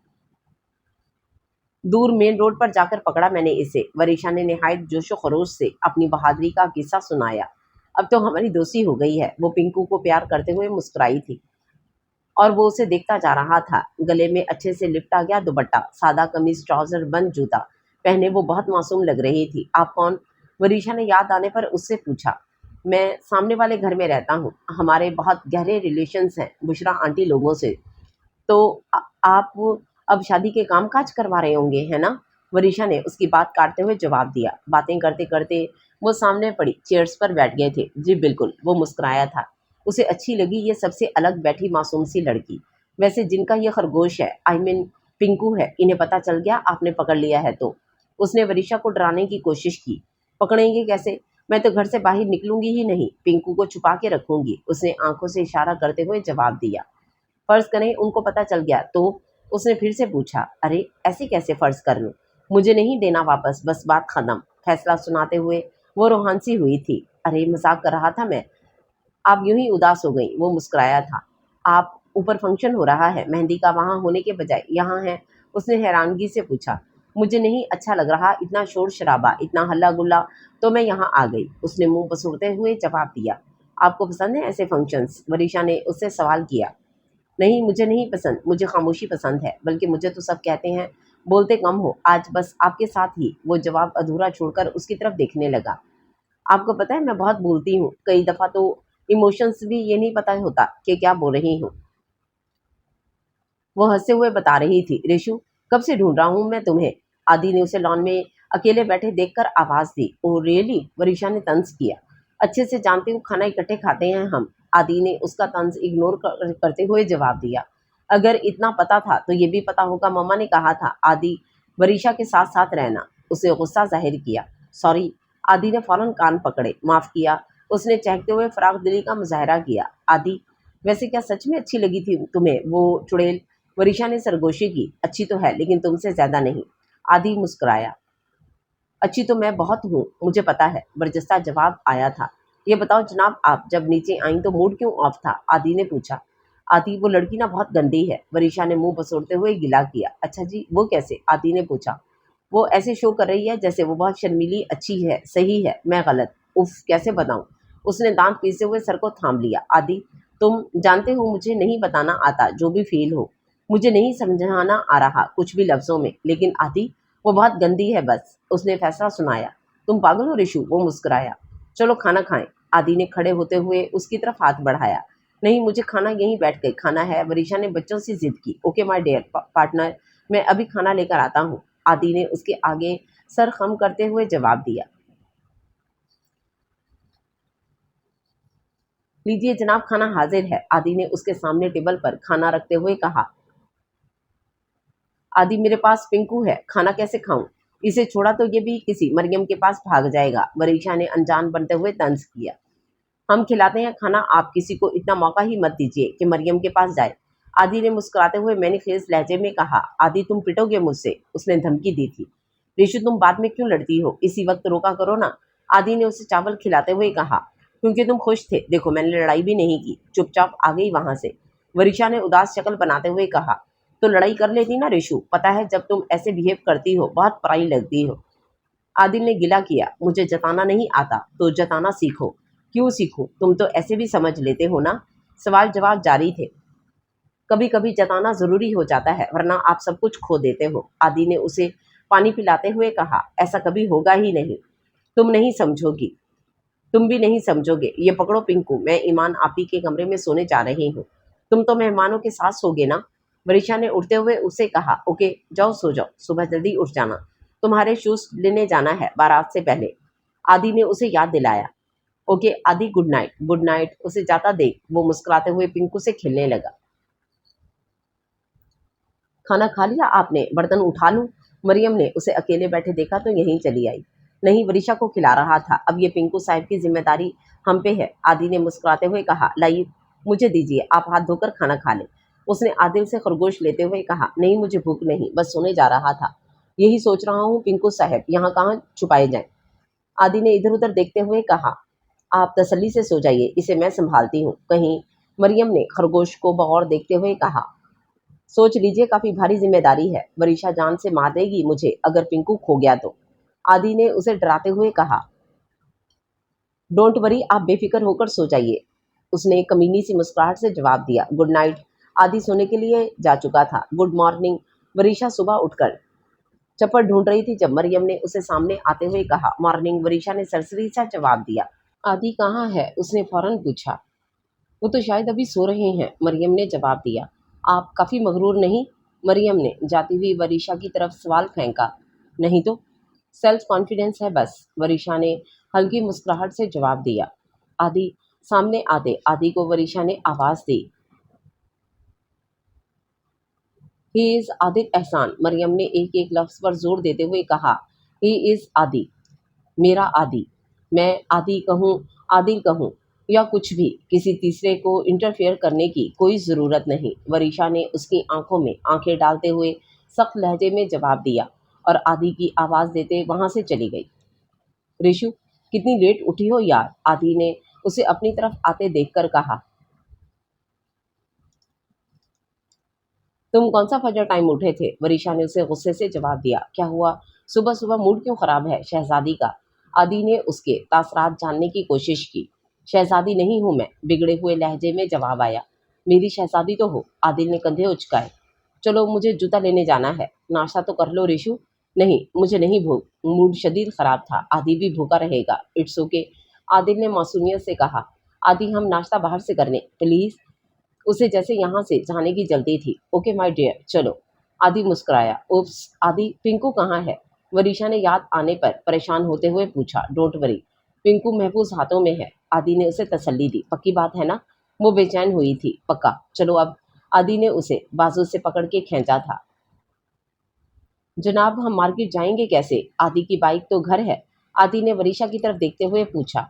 दूर मेन रोड पर जाकर पकड़ा मैंने इसे। वरीशा ने निहायत जोशो खरोश से अपनी बहादुरी का किस्सा सुनाया। अब तो हमारी दोस्ती हो गई है। वो पिंकू को प्यार करते हुए मुस्कुराई थी और वो उसे देखता जा रहा था। गले में अच्छे से लिपटा गया दुपट्टा, सादा कमीज, ट्राउजर बंद जूता पहने वो बहुत मासूम लग रही थी। आप कौन? वरीशा ने याद आने पर उससे पूछा। मैं सामने वाले घर में रहता हूँ, हमारे बहुत गहरे रिलेशंस हैं बुशरा आंटी लोगों से। तो आप अब शादी के काम काज करवा रहे होंगे, है ना? वरीशा ने उसकी बात काटते हुए जवाब दिया। बातें करते करते वो सामने पड़ी चेयर्स पर बैठ गए थे। जी बिल्कुल, वो मुस्कुराया था। उसे अच्छी लगी ये सबसे अलग बैठी मासूम सी लड़की। वैसे जिनका ये खरगोश है, आई मीन पिंकू है, इन्हें पता चल गया आपने पकड़ लिया है तो? उसने वरीशा को डराने की कोशिश की। पकड़ेंगे कैसे? मैं तो घर से बाहर निकलूंगी ही नहीं, पिंकू को छुपा के रखूंगी। उसने आंखों से इशारा करते हुए जवाब दिया। फर्ज करें उनको पता चल गया तो? उसने फिर से पूछा। अरे ऐसे कैसे फर्ज कर लूं? मुझे नहीं देना वापस, बस बात खत्म। फैसला सुनाते हुए वो रोहानसी हुई थी। अरे मजाक कर रहा था मैं, आप यूं ही उदास हो गई। वो मुस्कुराया था। आप ऊपर फंक्शन हो रहा है, मेहंदी का, वहां होने के बजाय यहाँ है? उसने हैरानगी से पूछा। मुझे नहीं अच्छा लग रहा इतना शोर शराबा, इतना हल्ला गुल्ला, तो मैं यहाँ आ गई। उसने मुंह बसूरते हुए जवाब दिया। आपको पसंद है ऐसे फंक्शंस? वरीशा ने उससे सवाल किया। नहीं, मुझे नहीं पसंद, मुझे खामोशी पसंद है। बल्कि मुझे तो सब कहते हैं बोलते कम हो, आज बस आपके साथ ही। वो जवाब अधूरा छोड़कर उसकी तरफ देखने लगा। आपको पता है मैं बहुत बोलती हूँ, कई दफ़ा तो इमोशंस भी ये नहीं पता होता कि क्या बोल रही हूँ। वो हंसते हुए बता रही थी। रेशु, कब से ढूंढ रहा हूँ मैं तुम्हें। आदि ने उसे लॉन में अकेले बैठे देखकर आवाज दी। Oh really? वरीशा ने तंज किया। अच्छे से जानती हूँ खाना इकट्ठे खाते हैं हम। आदि ने उसका तंज इग्नोर करते हुए जवाब दिया। अगर इतना पता था तो ये भी पता होगा मम्मा ने कहा था आदि वरीशा के साथ साथ रहना। उसे गुस्सा जाहिर किया। सॉरी। आदि ने फौरन कान पकड़े। माफ किया। उसने चहकते हुए फराग दिली का मुजाहरा किया। आदि, वैसे क्या सच में अच्छी लगी थी तुम्हें वो चुड़ैल? वरीशा ने सरगोशी की। अच्छी तो है लेकिन तुमसे ज्यादा नहीं। आदि मुस्कुराया। अच्छी तो मैं बहुत हूँ, मुझे पता है, बरजस्ता जवाब आया था। ये बताओ जनाब, आप जब नीचे आई तो मूड क्यों ऑफ था? आदि ने पूछा। आदि, वो लड़की ना बहुत गंदी है। वरीशा ने मुंह बसोड़ते हुए गिला किया। अच्छा जी, वो कैसे? आदि ने पूछा। वो ऐसे शो कर रही है जैसे वो बहुत शर्मीली अच्छी है। सही है, मैं गलत? उफ, कैसे बताऊं? उसने दांत पीसते हुए सर को थाम लिया। आदि, तुम जानते हो मुझे नहीं बताना आता जो भी फील हो। मुझे नहीं समझाना आ रहा कुछ भी लफ्जों में, लेकिन आदि वो बहुत गंदी है बस। उसने फैसला सुनाया। तुम पागल हो रिशु? वो मुस्कुराया। चलो खाना खाएं। आदि ने खड़े होते हुए उसकी तरफ हाथ बढ़ाया। नहीं, मुझे खाना यहीं बैठ के खाना है। वरीशा ने बच्चों से जिद की। ओके माय डियर पार्टनर, मैं अभी खाना लेकर आता हूँ। आदि ने उसके आगे सर खम करते हुए जवाब दिया। लीजिए जनाब, खाना हाजिर है। आदि ने उसके सामने टेबल पर खाना रखते हुए कहा। आदि, मेरे पास पिंकू है, खाना कैसे खाऊं? इसे छोड़ा तो ये भी किसी मरियम के पास भाग जाएगा। वरीशा ने अनजान बनते हुए तंज किया। हम खिलाते हैं खाना, आप किसी को इतना मौका ही मत दीजिए कि मरियम के पास जाए। आदि ने मुस्कुराते हुए मैंने खेज लहजे में कहा। आदि तुम पिटोगे मुझसे, उसने धमकी दी थी। ऋषु तुम बाद में क्यों लड़ती हो, इसी वक्त रोका करो ना, आदि ने उसे चावल खिलाते हुए कहा। क्योंकि तुम खुश थे, देखो मैंने लड़ाई भी नहीं की, चुपचाप आ गई वहां से, वरीशा ने उदास शक्ल बनाते हुए कहा। तो लड़ाई कर लेती ना ऋषु, पता है जब तुम ऐसे बिहेव करती हो बहुत पराई लगती हो। आदिल ने गिला किया। मुझे जताना नहीं आता तो जताना सीखो। क्यों सीखूं, तुम तो ऐसे भी समझ लेते हो ना। सवाल जवाब जारी थे। कभी कभी जताना जरूरी हो जाता है, वरना आप सब कुछ खो देते हो, आदि ने उसे पानी पिलाते हुए कहा। ऐसा कभी होगा ही नहीं, तुम नहीं समझोगी, तुम भी नहीं समझोगे। ये पकड़ो पिंकू, मैं ईमान आपी के कमरे में सोने जा रही हूँ, तुम तो मेहमानों के साथ सोगे ना। वरीशा ने उठते हुए उसे कहा। ओके जाओ सो जाओ, सुबह जल्दी उठ जाना, तुम्हारे शूज लेने जाना है बारात से पहले, आदि ने उसे याद दिलाया। ओके आदि, गुड नाइट। Good night. उसे जाता देख वो मुस्कुराते हुए पिंकू से खेलने लगा। खाना खा लिया आपने, बर्तन उठा लूं, मरियम ने उसे अकेले बैठे देखा तो यहीं चली आई। नहीं, वरीशा को खिला रहा था, अब ये पिंकू साहब की जिम्मेदारी हम पे है, आदि ने मुस्कुराते हुए कहा। लाइए मुझे दीजिए, आप हाथ धोकर खाना खा लें, उसने आदिल से खरगोश लेते हुए कहा। नहीं मुझे भूख नहीं, बस सोने जा रहा था, यही सोच रहा हूँ पिंकू साहब यहाँ कहाँ छुपाए जाएं, आदि ने इधर उधर देखते हुए कहा। आप तसल्ली से सो जाइए, इसे मैं संभालती हूँ कहीं, मरियम ने खरगोश को बगौर देखते हुए कहा। सोच लीजिए काफी भारी जिम्मेदारी है, वरीशा जान से मार देगी मुझे अगर पिंकू खो गया तो, आदि ने उसे डराते हुए कहा। डोंट वरी, आप बेफिक्र होकर सो जाइए, उसने एक कमीनी सी मुस्कुराहट से जवाब दिया। Good night. आदि सोने के लिए जा चुका था। Good morning. वरीशा सुबह उठकर चप्पल ढूंढ रही थी जब मरियम ने उसे सामने आते हुए कहा। मॉर्निंग। वरीशा ने सरसरी सा जवाब दिया। आदि कहाँ है, उसने फौरन पूछा। वो तो शायद अभी सो रहे हैं, मरियम ने जवाब दिया। आप काफ़ी मगरूर नहीं, मरियम ने जाती हुई वरीशा की तरफ सवाल फेंका। नहीं तो, सेल्फ कॉन्फिडेंस है बस, वरीशा ने हल्की मुस्कुराहट से जवाब दिया। आदि सामने आते आदि को वरीशा ने आवाज़ दी। ही इज़ आदिल एहसान, मरियम ने एक एक लफ्ज़ पर जोर देते हुए कहा। ही इज़ आदि, मेरा आदि, मैं आदि कहूँ, आदिल कहूँ या कुछ भी, किसी तीसरे को इंटरफेयर करने की कोई ज़रूरत नहीं, वरीशा ने उसकी आंखों में आंखें डालते हुए सख्त लहजे में जवाब दिया और आदि की आवाज़ देते वहां से चली गई। ऋषु कितनी लेट उठी हो यार, आदि ने उसे अपनी तरफ आते देखकर कहा। तुम कौन सा फजर टाइम उठे थे, वरीशा ने उसे गुस्से से जवाब दिया। क्या हुआ, सुबह सुबह मूड क्यों खराब है शहजादी का, आदि ने उसके तासरात जानने की कोशिश की। शहजादी नहीं हूं मैं, बिगड़े हुए लहजे में जवाब आया। मेरी शहजादी तो हो, आदिल ने कंधे उचकाए। चलो मुझे जूता लेने जाना है, नाश्ता तो कर लो ऋषु। नहीं मुझे नहीं भूख, मूड शदीद खराब था, आदि भी भूखा रहेगा, इट्स ओके, आदिल ने मासूमियत से कहा। आदि हम नाश्ता बाहर से कर लें प्लीज़, उसे जैसे यहाँ से जाने की जल्दी थी। ओके माय डियर, चलो, आदि मुस्कुराया। उप्स, आदि पिंकू कहाँ है, वरीशा ने याद आने पर परेशान होते हुए पूछा। डोंट वरी, पिंकू महफूज हाथों में है, आदि ने उसे तसल्ली दी। पक्की बात है ना, वो बेचैन हुई थी। पक्का, चलो अब, आदि ने उसे बाजू से पकड़ के खींचा था। जनाब हम मार्केट जाएंगे कैसे, आदि की बाइक तो घर है, आदि ने वरीशा की तरफ देखते हुए पूछा।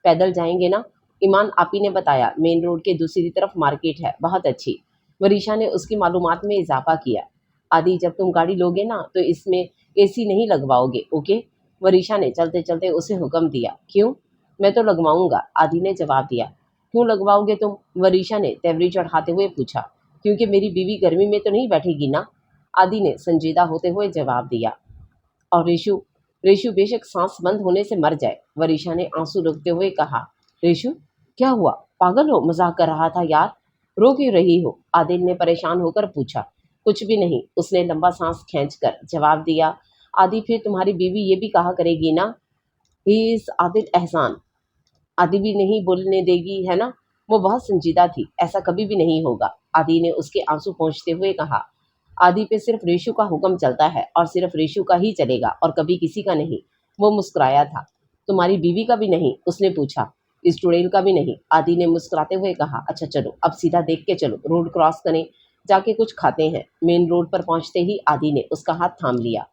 पैदल जाएंगे ना, ईमान आपी ने बताया, मेन रोड के दूसरी तरफ मार्केट है, बहुत अच्छी, वरीशा ने उसकी मालूमात में इजाफा किया। आदि जब तुम गाड़ी लोगे ना तो इसमें एसी नहीं लगवाओगे, ओके, वरीशा ने चलते चलते उसे हुक्म दिया। क्यों, मैं तो लगवाऊंगा, आदि ने जवाब दिया। क्यों लगवाओगे तुम, वरीशा ने तेवरी चढ़ाते हुए पूछा। क्योंकि मेरी बीवी गर्मी में तो नहीं बैठेगी ना, आदि ने संजीदा होते हुए जवाब दिया। और ऋषु, ऋषु बेशक सांस बंद होने से मर जाए, वरीशा ने आंसू रोकते हुए कहा। ऋषु क्या हुआ, पागल हो, मजाक कर रहा था यार, रो क्यों रही हो, आदिल ने परेशान होकर पूछा। कुछ भी नहीं, उसने लंबा सांस खींचकर जवाब दिया। आदि फिर तुम्हारी बीवी ये भी कहा करेगी ना, ही इज आदिल एहसान, आदि भी नहीं बोलने देगी है ना, वो बहुत संजीदा थी, ऐसा कभी भी नहीं होगा, आदि ने उसके आंसू पोंछते हुए कहा। आदि पे सिर्फ ऋषु का हुक्म चलता है और सिर्फ ऋषु का ही चलेगा और कभी किसी का नहीं, वो मुस्कुराया था। तुम्हारी बीवी का भी नहीं, उसने पूछा। इस चुड़ैल का भी नहीं, आदि ने मुस्कुराते हुए कहा। अच्छा चलो अब सीधा देख के चलो, रोड क्रॉस करें, जाके कुछ खाते हैं, मेन रोड पर पहुंचते ही आदि ने उसका हाथ थाम लिया।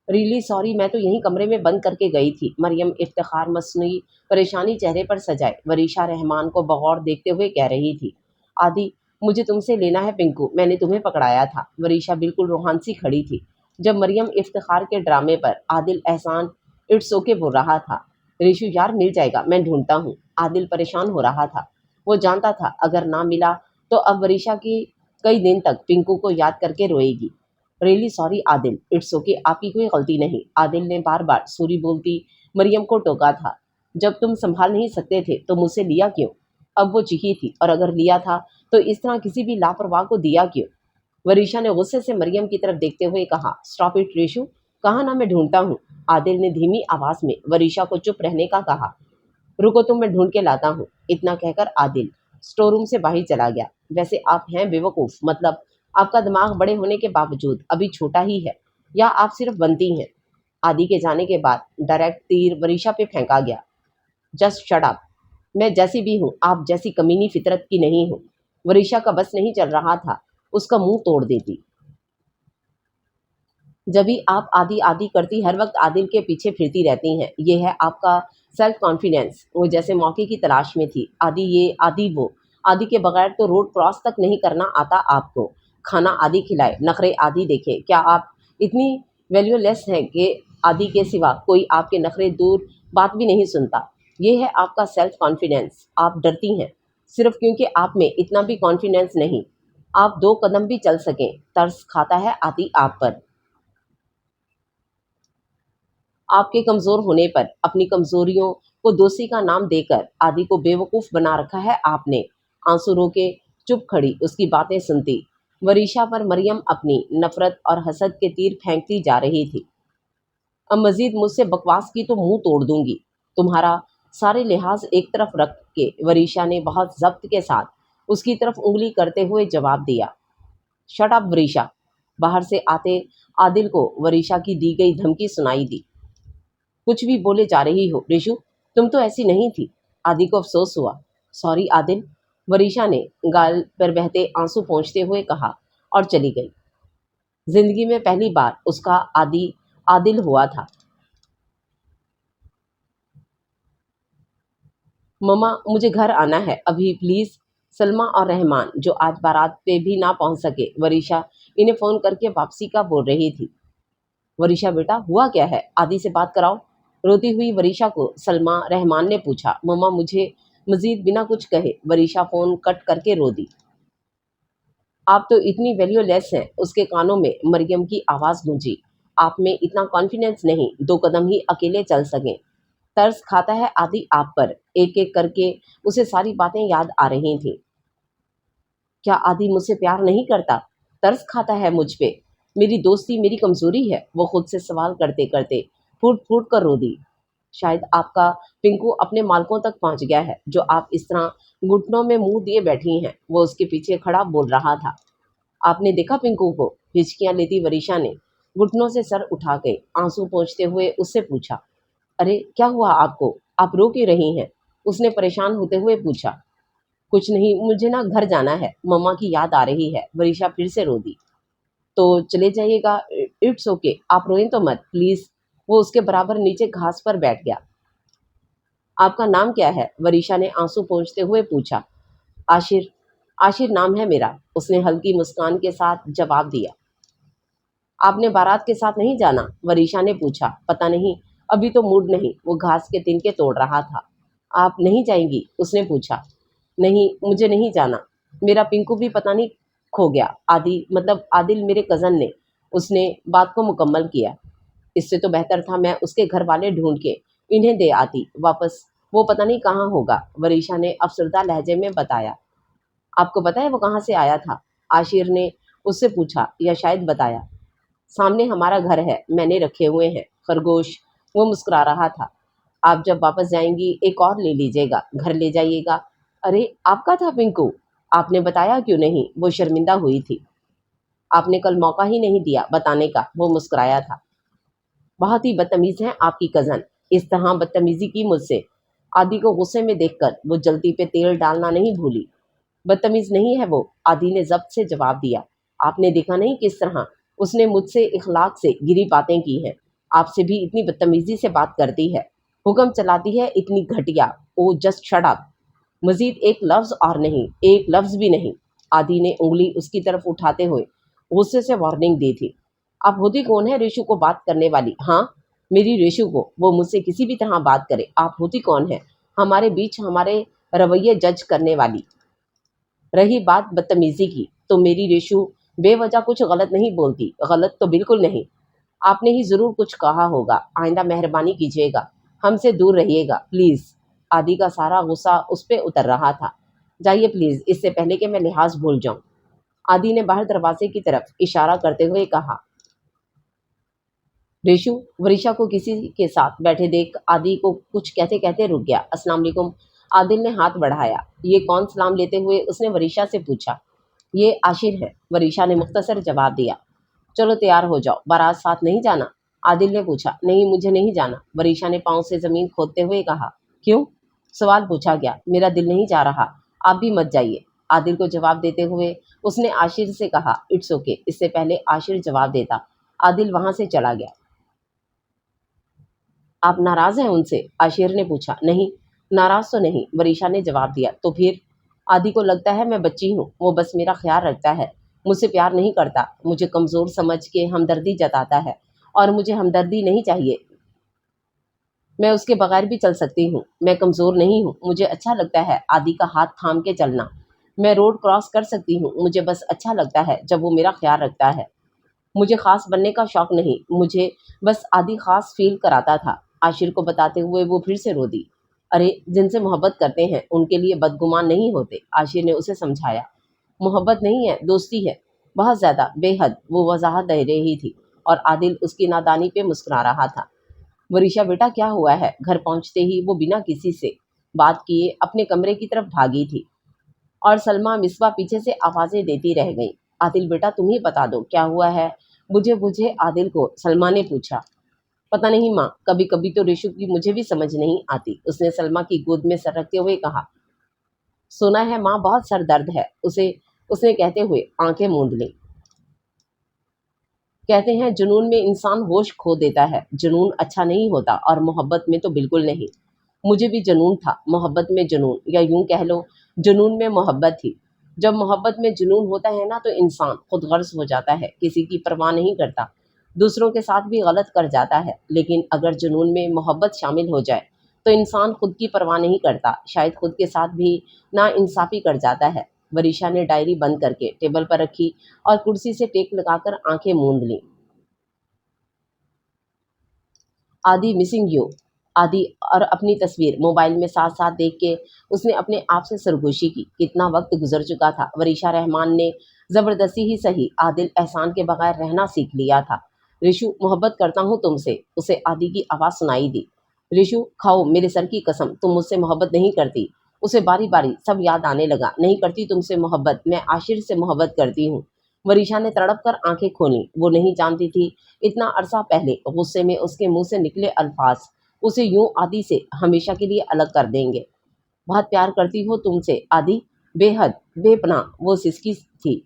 रियली सॉरी, मैं तो यहीं कमरे में बंद करके गई थी। मरियम इफ्तिखार मसनूई परेशानी चेहरे पर सजाए वरीशा रहमान को बगौर देखते हुए कह रही थी। आदि, मुझे तुमसे लेना है पिंकू, मैंने तुम्हें पकड़ाया था। वरीशा बिल्कुल रूहान सी खड़ी थी जब मरियम इफ्तिखार के ड्रामे पर आदिल एहसान इट्स ओके बोल रहा था। रिशु यार मिल जाएगा, मैं ढूंढता हूँ। आदिल परेशान हो रहा था। वो जानता था अगर ना मिला तो अब वरीशा की कई दिन तक पिंकू को याद करके रोएगी। Really sorry Adil, it's okay, आपकी कोई गलती नहीं। आदिल ने बार बार सॉरी बोलती मरियम को टोका था। जब तुम संभाल नहीं सकते थे तो मुझसे लिया क्यों? अब वो चिढ़ी थी, और अगर लिया था तो इस तरह किसी भी लापरवाह को दिया क्यों? वरीशा ने गुस्से से मरियम की तरफ देखते हुए कहा, स्टॉप इट रेशु, कहा ना मैं ढूंढता हूँ। आदिल ने धीमी आवाज में वरीशा को चुप रहने का कहा। रुको तुम, मैं ढूंढ के लाता हूँ। इतना कहकर आदिल स्टोर रूम से बाहर चला गया। वैसे आप हैं बेवकूफ़, मतलब आपका दिमाग बड़े होने के बावजूद अभी छोटा ही है, या आप सिर्फ बनती हैं। आदि के जाने के बाद डायरेक्ट तीर वरीशा पे फेंका गया। जस्ट शट अप, मैं जैसी भी हूँ आप जैसी कमीनी फितरत की नहीं हूँ। वरीशा का बस नहीं चल रहा था, उसका मुंह तोड़ देती। जब भी आप आदि आदि करती हर वक्त आदिल के पीछे फिरती रहती हैं। ये है आपका सेल्फ कॉन्फिडेंस। वो जैसे मौके की तलाश में थी। आदि ये आदि वो, आदि के बगैर तो रोड क्रॉस तक नहीं करना आता आपको। खाना आदि खिलाए, नखरे आदि देखे। क्या आप इतनी वैल्यूलेस हैं कि आदि के सिवा कोई आपके नखरे दूर बात भी नहीं सुनता? ये है आपका सेल्फ कॉन्फिडेंस। आप डरती हैं सिर्फ क्योंकि आप में इतना भी कॉन्फिडेंस नहीं। आप 2 कदम भी चल सकें, तरस खाता है आदि आप पर। आपके कमज़ोर होने पर अपनी कमज़ोरियों को दोषी का नाम देकर आदि को बेवकूफ़ बना रखा है आपने। आंसू रोके चुप खड़ी उसकी बातें सुनती वरीशा पर मरियम अपनी नफरत और हसद के तीर फेंकती जा रही थी। अब मजीद मुझसे बकवास की तो मुंह तोड़ दूंगी। तुम्हारा सारे लिहाज एक तरफ रख के वरीशा ने बहुत जब्त के साथ उसकी तरफ उंगली करते हुए जवाब दिया। Shut up Varisha. बाहर से आते आदिल को वरीशा की दी गई धमकी सुनाई दी। कुछ भी बोले जा रही हो रिशु, तुम तो ऐसी नहीं थी। आदि को अफसोस हुआ। सॉरी आदिल, वरीशा ने गाल पर बहते आंसू पोंछते हुए कहा और चली गई। जिंदगी में पहली बार उसका आदि आदिल हुआ था। मम्मा मुझे घर आना है अभी प्लीज। सलमा और रहमान जो आज बारात पे भी ना पहुंच सके, वरीशा इन्हें फोन करके वापसी का बोल रही थी। वरीशा बेटा हुआ क्या है, आदि से बात कराओ। रोती हुई वरीशा को सलमा रहमान ने पूछा। मम्मा मुझे मजीद बिना कुछ कहे वरीशा फोन कट करके रो दी। आप तो इतनी वैल्यूलेस हैं। उसके कानों में मरियम की आवाज़ गूंजी। आप में इतना कॉन्फिडेंस नहीं, 2 कदम ही अकेले चल सकें। तरस खाता है आदि आप पर। एक एक करके उसे सारी बातें याद आ रही थीं। क्या आदि मुझसे प्यार नहीं करता? तरस खाता है मुझ पे? मेरी दोस्ती मेरी कमजोरी है? वो खुद से सवाल करते करते फूट फूट कर रो दी। शायद आपका पिंकू अपने मालकों तक पहुंच गया है जो आप इस तरह घुटनों में मुंह दिए बैठी हैं। वो उसके पीछे खड़ा बोल रहा था। आपने देखा पिंकू को? हिचकियां लेती वरीशा ने घुटनों से सर उठा के आंसू पोंछते हुए उससे पूछा। अरे क्या हुआ आपको, आप रो क्यों रही हैं? उसने परेशान होते हुए पूछा। कुछ नहीं, मुझे ना घर जाना है, मम्मा की याद आ रही है। वरीशा फिर से रो दी। तो चले जाइएगा। इट्स ओके, आप रोएं तो मत प्लीज। वो उसके बराबर नीचे घास पर बैठ गया। आपका नाम क्या है? वरीशा ने आंसू पोंछते हुए पूछा। आशिर। आशिर नाम है मेरा, उसने हल्की मुस्कान के साथ जवाब दिया। आपने बारात के साथ नहीं जाना? वरीशा ने पूछा। पता नहीं, अभी तो मूड नहीं। वो घास के तिनके तोड़ रहा था। आप नहीं जाएंगी? उसने पूछा। नहीं, मुझे नहीं जाना। मेरा पिंकू भी पता नहीं खो गया। आदि मतलब आदिल मेरे कज़न ने। उसने बात को मुकम्मल किया। इससे तो बेहतर था मैं उसके घर वाले ढूंढ के इन्हें दे आती वापस। वो पता नहीं कहाँ होगा, वरीशा ने अफसरदा लहजे में बताया। आपको पता है वो कहाँ से आया था? आशिर ने उससे पूछा, या शायद बताया। सामने हमारा घर है, मैंने रखे हुए हैं खरगोश। वो मुस्कुरा रहा था। आप जब वापस जाएंगी एक और ले लीजिएगा, घर ले जाइएगा। अरे आपका था पिंकू? आपने बताया क्यों नहीं? वो शर्मिंदा हुई थी। आपने कल मौका ही नहीं दिया बताने का, वो मुस्कुराया था। बहुत ही बदतमीज हैं आपकी कज़न, इस तरह बदतमीजी की मुझसे। आदि को गुस्से में देखकर वो जल्दी पे तेल डालना नहीं भूली। बदतमीज नहीं है वो, आदि ने जब्त से जवाब दिया। आपने देखा नहीं किस तरह उसने मुझसे इखलाक से गिरी बातें की हैं। आपसे भी इतनी बदतमीजी से बात करती है, हुक्म चलाती है, इतनी घटिया। ओ जस्ट शट अप। मजीद एक लफ्ज और नहीं, एक लफ्ज भी नहीं। आदि ने उंगली उसकी तरफ उठाते हुए गुस्से से वार्निंग दी थी। आप होती कौन है रेशु को बात करने वाली? हाँ, मेरी रेशु को, वो मुझसे किसी भी तरह बात करे। आप होती कौन है हमारे बीच हमारे रवैये जज करने वाली? रही बात बदतमीजी की, तो मेरी रेशु बेवजह कुछ गलत नहीं बोलती। गलत तो बिल्कुल नहीं। आपने ही जरूर कुछ कहा होगा। आइंदा मेहरबानी कीजिएगा, हमसे दूर रहिएगा प्लीज। आदि का सारा गुस्सा उस पे उतर रहा था। जाइए प्लीज, इससे पहले कि मैं लिहाज भूल जाऊं। आदि ने बाहर दरवाजे की तरफ इशारा करते हुए कहा। रेशु वरीशा को किसी के साथ बैठे देख आदि को कुछ कहते कहते रुक गया। अस्सलाम वालेकुम। आदिल ने हाथ बढ़ाया। ये कौन? सलाम लेते हुए उसने वरीशा से पूछा। ये आशिर है, वरीशा ने मुख्तसर जवाब दिया। चलो तैयार हो जाओ, बारात साथ नहीं जाना? आदिल ने पूछा। नहीं, मुझे नहीं जाना, वरीशा ने पांव से जमीन खोदते हुए कहा। क्यों? सवाल पूछा गया। मेरा दिल नहीं जा रहा, आप भी मत जाइए। आदिल को जवाब देते हुए उसने आशिर से कहा, इट्स ओके। इससे पहले आशिर जवाब देता, आदिल वहां से चला गया। आप नाराज हैं उनसे? आशिर ने पूछा। नहीं, नाराज तो नहीं, वरीशा ने जवाब दिया। तो फिर? आदि को लगता है मैं बच्ची हूँ, वो बस मेरा ख्याल रखता है, मुझसे प्यार नहीं करता, मुझे कमज़ोर समझ के हमदर्दी जताता है, और मुझे हमदर्दी नहीं चाहिए। मैं उसके बगैर भी चल सकती हूँ, मैं कमज़ोर नहीं हूँ, मुझे अच्छा लगता है आदि का हाथ थाम के चलना। मैं रोड क्रॉस कर सकती हूँ, मुझे बस अच्छा लगता है जब वो मेरा ख्याल रखता है। मुझे ख़ास बनने का शौक़ नहीं, मुझे बस आदि ख़ास फ़ील कराता था। आशिर को बताते हुए वो फिर से रो दी। अरे, जिनसे मोहब्बत करते हैं उनके लिए बदगुमान नहीं होते, आशिर ने उसे समझाया। मोहब्बत नहीं है, दोस्ती है, बहुत ज़्यादा, बेहद, वो वजाहत दे रही थी और आदिल उसकी नादानी पे मुस्कुरा रहा था। वरीशा बेटा, क्या हुआ है? घर पहुंचते ही वो बिना किसी से बात किए अपने कमरे की तरफ भागी थी और सलमा मिसबा पीछे से आवाज़ें देती रह गई। आदिल बेटा, तुम ही बता दो क्या हुआ है? बुझे बुझे आदिल को सलमा ने पूछा। पता नहीं माँ, कभी कभी तो रिशु की मुझे भी समझ नहीं आती, उसने सलमा की गोद में सर रखते हुए कहा। सुना है माँ, बहुत सर दर्द है उसे, उसने कहते हुए आंखें मूंद ली। कहते हैं जुनून में इंसान होश खो देता है। जुनून अच्छा नहीं होता और मोहब्बत में तो बिल्कुल नहीं। मुझे भी जुनून था, मोहब्बत में जुनून, या यूं कह लो जुनून में मोहब्बत थी। जब मोहब्बत में जुनून होता है ना, तो इंसान खुद गर्ज हो जाता है, किसी की परवाह नहीं करता, दूसरों के साथ भी गलत कर जाता है। लेकिन अगर जुनून में मोहब्बत शामिल हो जाए तो इंसान खुद की परवाह नहीं करता, शायद खुद के साथ भी ना इंसाफी कर जाता है। वरीशा ने डायरी बंद करके टेबल पर रखी और कुर्सी से टेक लगाकर आंखें मूंद लीं। आदि मिसिंग यू। आदि और अपनी तस्वीर मोबाइल में साथ साथ देख के उसने अपने आप से सरगोशी की। कितना वक्त गुजर चुका था। वरीशा रहमान ने ज़बरदस्ती ही सही आदिल एहसान के बगैर रहना सीख लिया था। रिशु, मोहब्बत करता हूँ तुमसे, उसे आदि की आवाज़ सुनाई दी। रिशु, खाओ मेरे सर की कसम, तुम मुझसे मोहब्बत नहीं करती। उसे बारी बारी सब याद आने लगा। नहीं करती तुमसे मोहब्बत, मैं आशिर से मोहब्बत करती हूँ। वरीशा ने तड़प कर आंखें खोली। वो नहीं जानती थी इतना अरसा पहले गुस्से में उसके मुंह से निकले अल्फाज उसे यूं आदि से हमेशा के लिए अलग कर देंगे। बहुत प्यार करती हो तुमसे आदि, बेहद, बेपनाह, वो सिसकी थी।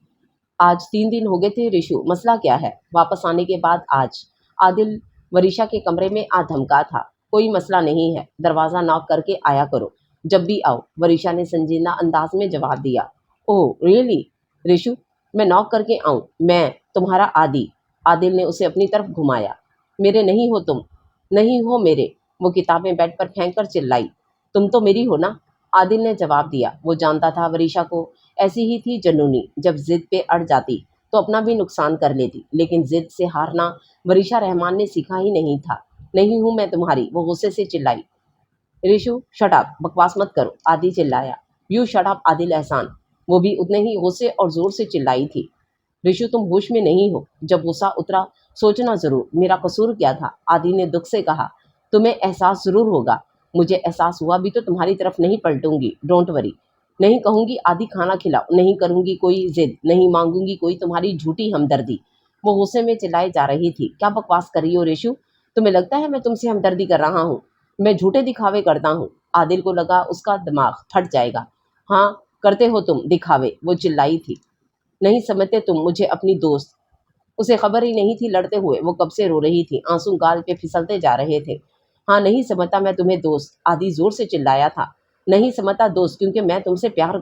आज 3 दिन हो गए थे रिशु, मसला क्या है? वापस आने के बाद आज आदिल वरीशा के कमरे में आ धमका था। कोई मसला नहीं है, दरवाज़ा नॉक करके आया करो जब भी आओ, वरीशा ने संजीदा अंदाज में जवाब दिया। ओह रियली रिशु, मैं नॉक करके आऊँ? मैं तुम्हारा आदि? आदिल ने उसे अपनी तरफ घुमाया। मेरे नहीं हो तुम, नहीं हो मेरे। वो किताबें बेड पर फेंक कर चिल्लाई। तुम तो मेरी हो ना? आदिल ने जवाब दिया। वो जानता था वरीशा को ऐसी ही थी जनूनी, जब जिद पे अड़ जाती तो अपना भी नुकसान कर लेती, लेकिन जिद से हारना वरीशा रहमान ने सीखा ही नहीं था। नहीं हूं मैं तुम्हारी, वो गुस्से से चिल्लाई। रिशु शट अप, बकवास मत करो, आदि चिल्लाया। यू शट अप आदिल एहसान, वो भी उतने ही गुस्से और जोर से चिल्लाई थी। रिशु, तुम होश में नहीं हो। जब गुस्सा उतरा सोचना जरूर, मेरा कसूर क्या था? आदि ने दुख से कहा। तुम्हें एहसास जरूर होगा, मुझे एहसास हुआ भी तो तुम्हारी तरफ नहीं पलटूंगी, डोंट वरी। नहीं कहूंगी आदि खाना खिलाओ, नहीं करूंगी कोई जिद, नहीं मांगूंगी कोई तुम्हारी झूठी हमदर्दी। वो गुस्से में चिल्लाई जा रही थी। क्या बकवास कर रही हो रेशु? तुम्हें लगता है मैं तुमसे हमदर्दी कर रहा हूँ? मैं झूठे दिखावे करता हूँ? आदिल को लगा उसका दिमाग फट जाएगा। हाँ, करते हो तुम दिखावे, वो चिल्लाई थी। नहीं समझते तुम मुझे अपनी दोस्त? उसे खबर ही नहीं थी लड़ते हुए वो कब से रो रही थी, आंसू गाल पे फिसलते जा रहे थे। हाँ नहीं समझता मैं तुम्हें दोस्त, आदि जोर से चिल्लाया था। नहीं समझता दोस्त, क्योंकि मैं तुमसे प्यार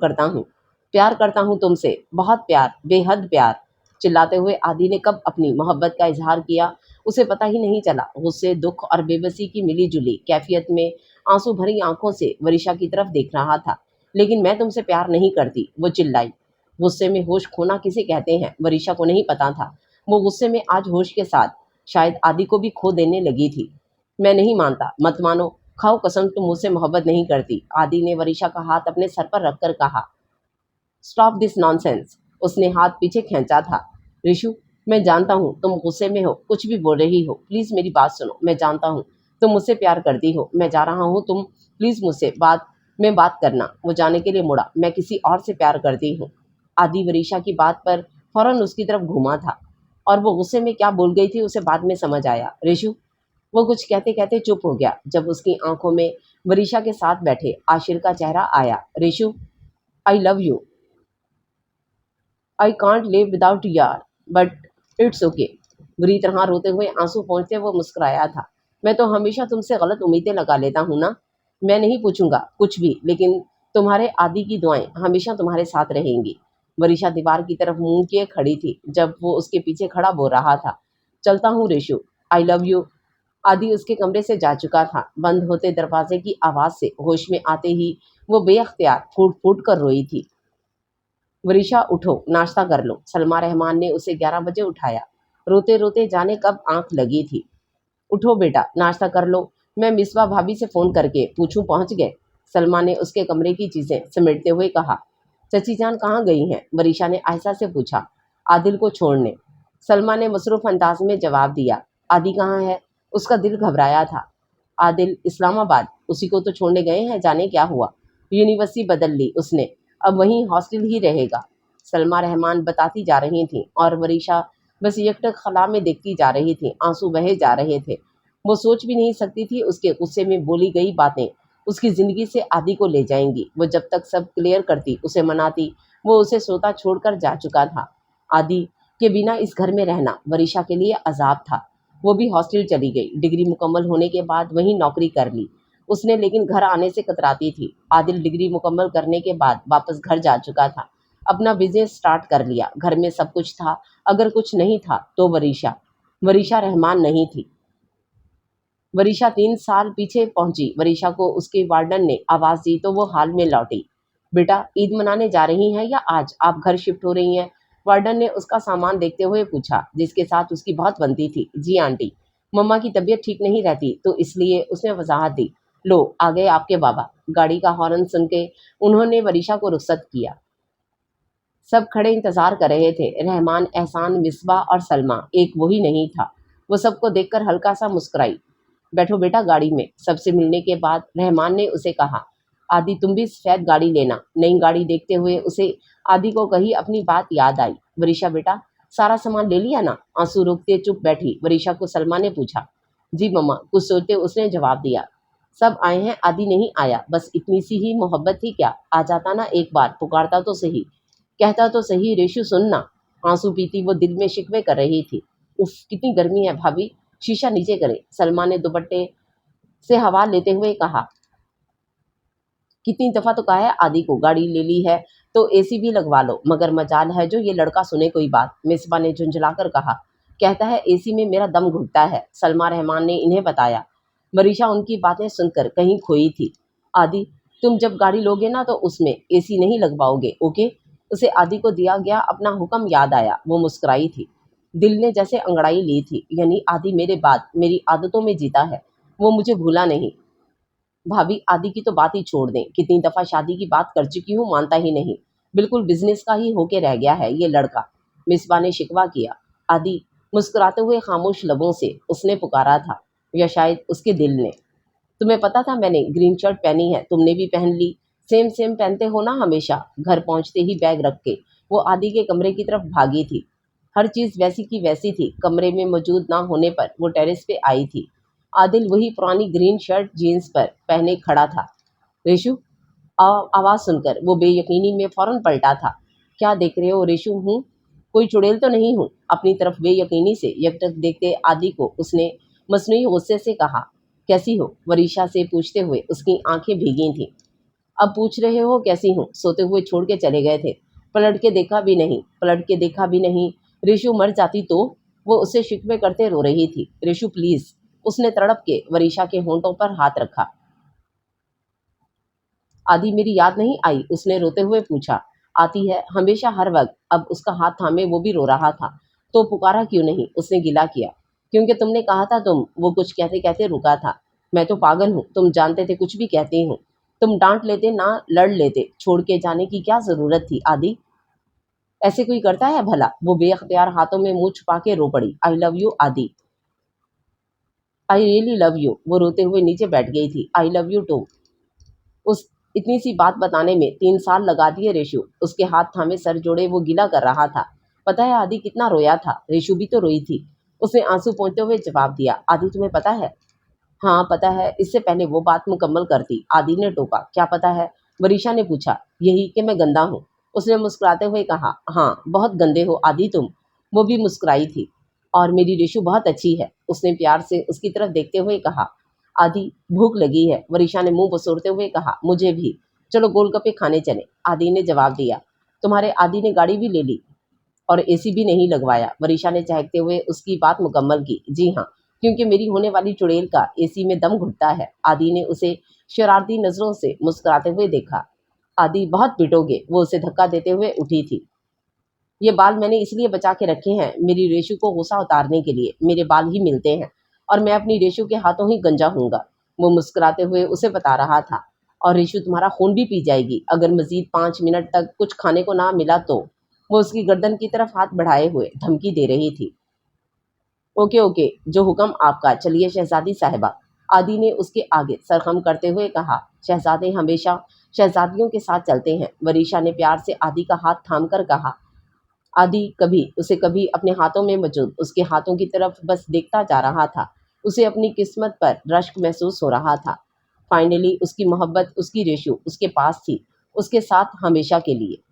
करता हूँ तुमसे, बहुत प्यार, बेहद प्यार। चिल्लाते हुए आदि ने कब अपनी मोहब्बत का इजहार किया उसे पता ही नहीं चला। गुस्से, दुख और बेबसी की मिली जुली कैफियत में आंसू भरी आंखों से वरिशा की तरफ देख रहा था। लेकिन मैं तुमसे प्यार नहीं करती, वो चिल्लाई। गुस्से में होश खोना किसे कहते हैं वरिशा को नहीं पता था। वो गुस्से में आज होश के साथ शायद आदि को भी खो देने लगी थी। मैं नहीं मानता, मत मानो, खाओ कसम तुम मुझसे मोहब्बत नहीं करती, आदि ने वरिशा का हाथ अपने सर पर रखकर कहा। स्टॉप दिस नॉनसेंस, उसने हाथ पीछे खींचा था। ऋषु, मैं जानता हूँ तुम गुस्से में हो, कुछ भी बोल रही हो, प्लीज मेरी बात सुनो। मैं जानता हूँ तुम मुझसे प्यार करती हो, मैं जा रहा हूँ, तुम प्लीज मुझसे बात करना। वो जाने के लिए मुड़ा। मैं किसी और से प्यार करती हूँ। आदि वरिशा की बात पर फौरन उसकी तरफ घूमा था और वो गुस्से में क्या बोल गई थी उसे बाद में समझ आया। ऋषु, वो कुछ कहते कहते चुप हो गया जब उसकी आंखों में वरिशा के साथ बैठे आशिर का चेहरा आया। ऋषु, आई love you, I can't live without यार, बट इट्स ओके। बुरी तरह रोते हुए आंसू पहुंचते वो मुस्कुराया था। मैं तो हमेशा तुमसे गलत उम्मीदें लगा लेता हूँ ना। मैं नहीं पूछूंगा कुछ भी, लेकिन तुम्हारे आदि की दुआएं हमेशा तुम्हारे साथ रहेंगी। वरिशा दीवार की तरफ मुंह किए खड़ी थी जब वो उसके पीछे खड़ा बोल रहा था। चलता हूँ ऋषु, आई लव यू। आदि उसके कमरे से जा चुका था। बंद होते दरवाजे की आवाज से होश में आते ही वो बेअख्तियार फूट फूट कर रोई थी। वरिशा, उठो, नाश्ता कर लो। सलमा रहमान ने उसे 11 बजे उठाया। रोते रोते जाने कब आंख लगी थी। उठो बेटा, नाश्ता कर लो। मैं मिसबा भाभी से फ़ोन करके पूछूं पहुंच गए। सलमा ने उसके कमरे की चीज़ें समेटते हुए कहा। चची जान कहाँ गई हैं? वरिशा ने आयशा से पूछा। आदिल को छोड़ने, सलमा ने मसरूफ़ अंदाज में जवाब दिया। आदि कहाँ है? उसका दिल घबराया था। आदिल इस्लामाबाद, उसी को तो छोड़ने गए हैं, जाने क्या हुआ। यूनिवर्सिटी बदल ली उसने, अब वहीं हॉस्टल ही रहेगा। सलमा रहमान बताती जा रही थी और वरिशा बस एकटक खला में देखती जा रही थी। आंसू बहे जा रहे थे। वो सोच भी नहीं सकती थी उसके गुस्से में बोली गई बातें उसकी ज़िंदगी से आदि को ले जाएंगी। वो जब तक सब क्लियर करती, उसे मनाती, वो उसे सोता छोड़कर जा चुका था। आदि के बिना इस घर में रहना वरिशा के लिए अजाब था। वो भी हॉस्टल चली गई। डिग्री मुकम्मल होने के बाद वहीं नौकरी कर ली उसने, लेकिन घर आने से कतराती थी। आदिल डिग्री मुकम्मल करने के बाद वापस घर जा चुका था। अपना बिजनेस स्टार्ट कर लिया। घर में सब कुछ था, अगर कुछ नहीं था तो वरिशा रहमान नहीं थी। वरिशा 3 साल पीछे पहुंची। वरिशा को उसके वार्डन ने आवाज़ दी तो वो हाल में लौटी। बेटा, ईद मनाने जा रही हैं या आज आप घर शिफ्ट हो रही हैं? वार्डन ने उसका सामान देखते हुए पूछा, जिसके साथ उसकी बहुत बनती थी। जी आंटी, मम्मा की तबीयत ठीक नहीं रहती तो इसलिए, उसने वजाहत दी। लो, आ गए आपके बाबा। गाड़ी का हॉर्न सुन के उन्होंने वरिशा को रुखसत किया। सब खड़े इंतजार कर रहे थे। रहमान, एहसान, मिसबा और सलमा, एक वही नहीं था। वो सबको देखकर हल्का सा मुस्कुराई। बैठो बेटा गाड़ी में। सबसे मिलने के बाद रहमान ने उसे कहा। आदि, तुम भी सफेद गाड़ी लेना। नई गाड़ी देखते हुए उसे आदि को कही अपनी बात याद आई। वरिशा बेटा, सारा सामान ले लिया ना? आंसू रोकते चुप बैठी वरिशा को सलमा ने पूछा। जी मम्मा, कुछ सोचते उसने जवाब दिया। सब आए हैं, आदि नहीं आया। बस इतनी सी ही मोहब्बत थी क्या? आ जाता ना एक बार, पुकारता तो सही, कहता तो सही। रेशु सुनना। आंसू पीती वो दिल में शिकवे कर रही थी। उफ, कितनी गर्मी है भाभी, शीशा नीचे करे। सलमा ने दुपट्टे से हवा लेते हुए कहा। कितनी दफा तो कहा है आदि को, गाड़ी ले ली है तो एसी भी लगवा लो, मगर मजाल है जो ये लड़का सुने कोई बात। मिसबा ने झुंझलाकर कहा। कहता है एसी में मेरा दम घुटता है। सलमा रहमान ने इन्हें बताया। वरिशा उनकी बातें सुनकर कहीं खोई थी। आदि, तुम जब गाड़ी लोगे ना तो उसमें एसी नहीं लगवाओगे, ओके? उसे आदि को दिया गया अपना हुक्म याद आया। वो मुस्कुराई थी। दिल ने जैसे अंगड़ाई ली थी। यानी आदि मेरे बाद मेरी आदतों में जीता है, वो मुझे भूला नहीं। भाभी, आदि की तो बात ही छोड़ दें, कितनी दफ़ा शादी की बात कर चुकी हूँ, मानता ही नहीं। बिल्कुल बिजनेस का ही होके रह गया है ये लड़का। मिसबा ने शिकवा किया। आदि, मुस्कुराते हुए खामोश लबों से उसने पुकारा था, या शायद उसके दिल ने। तुम्हें पता था मैंने ग्रीन शर्ट पहनी है, तुमने भी पहन ली। सेम सेम पहनते हो ना हमेशा। घर पहुंचते ही बैग रख के वो आदि के कमरे की तरफ भागी थी। हर चीज़ वैसी की वैसी थी। कमरे में मौजूद ना होने पर वो टेरेस पे आई थी। आदिल वही पुरानी ग्रीन शर्ट जीन्स पर पहने खड़ा था। रेशु, आवाज़ सुनकर वो बेयकीनी में फौरन पलटा था। क्या देख रहे हो रेशु? हूँ, कोई चुड़ैल तो नहीं हूँ? अपनी तरफ बेयकीनी से एकटक देखते आदि को उसने मसनूई गुस्से से कहा। कैसी हो? वरीशा से पूछते हुए उसकी आंखें भीगी थीं। अब पूछ रहे हो कैसी हूँ? सोते हुए छोड़ के चले गए थे, पलट के देखा भी नहीं। रिशु मर जाती तो? वो उससे शिकवे करते रो रही थी। रिशु प्लीज, उसने तड़प के वरीशा के होंठों पर हाथ रखा। आदि मेरी याद नहीं आई? उसने रोते हुए पूछा। आती है हमेशा, हर वक्त। अब उसका हाथ थामे वो भी रो रहा था। तो पुकारा क्यों नहीं? उसने गिला किया। क्योंकि तुमने कहा था तुम। वो कुछ कहते कहते रुका था। मैं तो पागल हूँ, तुम जानते थे कुछ भी कहती हूँ। तुम डांट लेते ना लड़ लेते, छोड़ के जाने की क्या जरूरत थी आदि? ऐसे कोई करता है भला? वो बेअख्तियार हाथों में मुंह छुपा के रो पड़ी। आई लव यू आदि, आई रियली लव यू। वो रोते हुए नीचे बैठ गई थी। I love you too. उस इतनी सी बात बताने में 3 साल लगा दिए रेशु। उसके हाथ थामे सर जोड़े वो गिला कर रहा था। पता है आदि कितना रोया था? रेशु भी तो रोई थी। उसने आंसू पोंछते हुए जवाब दिया। आदि तुम्हें पता है? हाँ पता है। इससे पहले वो बात मुकम्मल करती, आदि ने टोका। क्या पता है? वरीशा ने पूछा। यही कि मैं गंदा हूँ। उसने मुस्कुराते हुए कहा। हाँ बहुत गंदे हो आदि तुम। वो भी मुस्कुराई थी। और मेरी रेशु बहुत अच्छी है, उसने प्यार से उसकी तरफ देखते हुए कहा। आदि भूख लगी है, वरीशा ने मुंह बसोरते हुए कहा। मुझे भी। चलो गोलगप्पे खाने चले, आदि ने जवाब दिया। तुम्हारे आदि ने गाड़ी भी ले ली और एसी भी नहीं लगवाया, वरीशा ने चहकते हुए उसकी बात मुकम्मल की। जी हाँ, क्योंकि मेरी होने वाली चुड़ैल का एसी में दम घुटता है। आदि ने उसे शरारती नजरों से मुस्कुराते हुए देखा। आदि बहुत पिटोगे, वो उसे धक्का देते हुए उठी थी। ये बाल मैंने इसलिए बचा के रखे हैं, मेरी रेशु को गुस्सा उतारने के लिए। मेरे बाल ही मिलते हैं और मैं अपनी रेशु के हाथों ही गंजा हूँगा, वो मुस्कुराते हुए उसे बता रहा था। और रेशु तुम्हारा खून भी पी जाएगी अगर मजीद 5 मिनट तक कुछ खाने को ना मिला तो। वो उसकी गर्दन की तरफ हाथ बढ़ाए हुए धमकी दे रही थी। ओके ओके, जो हुक्म आपका। चलिए शहजादी साहिबा, आदि ने उसके आगे सरखम करते हुए कहा। शहजादे हमेशा शहजादियों के साथ चलते हैं, वरीशा ने प्यार से आदि का हाथ थाम कर कहा। आदि कभी अपने हाथों में मौजूद उसके हाथों की तरफ बस देखता जा रहा था। उसे अपनी किस्मत पर रश्क महसूस हो रहा था। फाइनली उसकी मोहब्बत, उसकी रेशु उसके पास थी, उसके साथ हमेशा के लिए।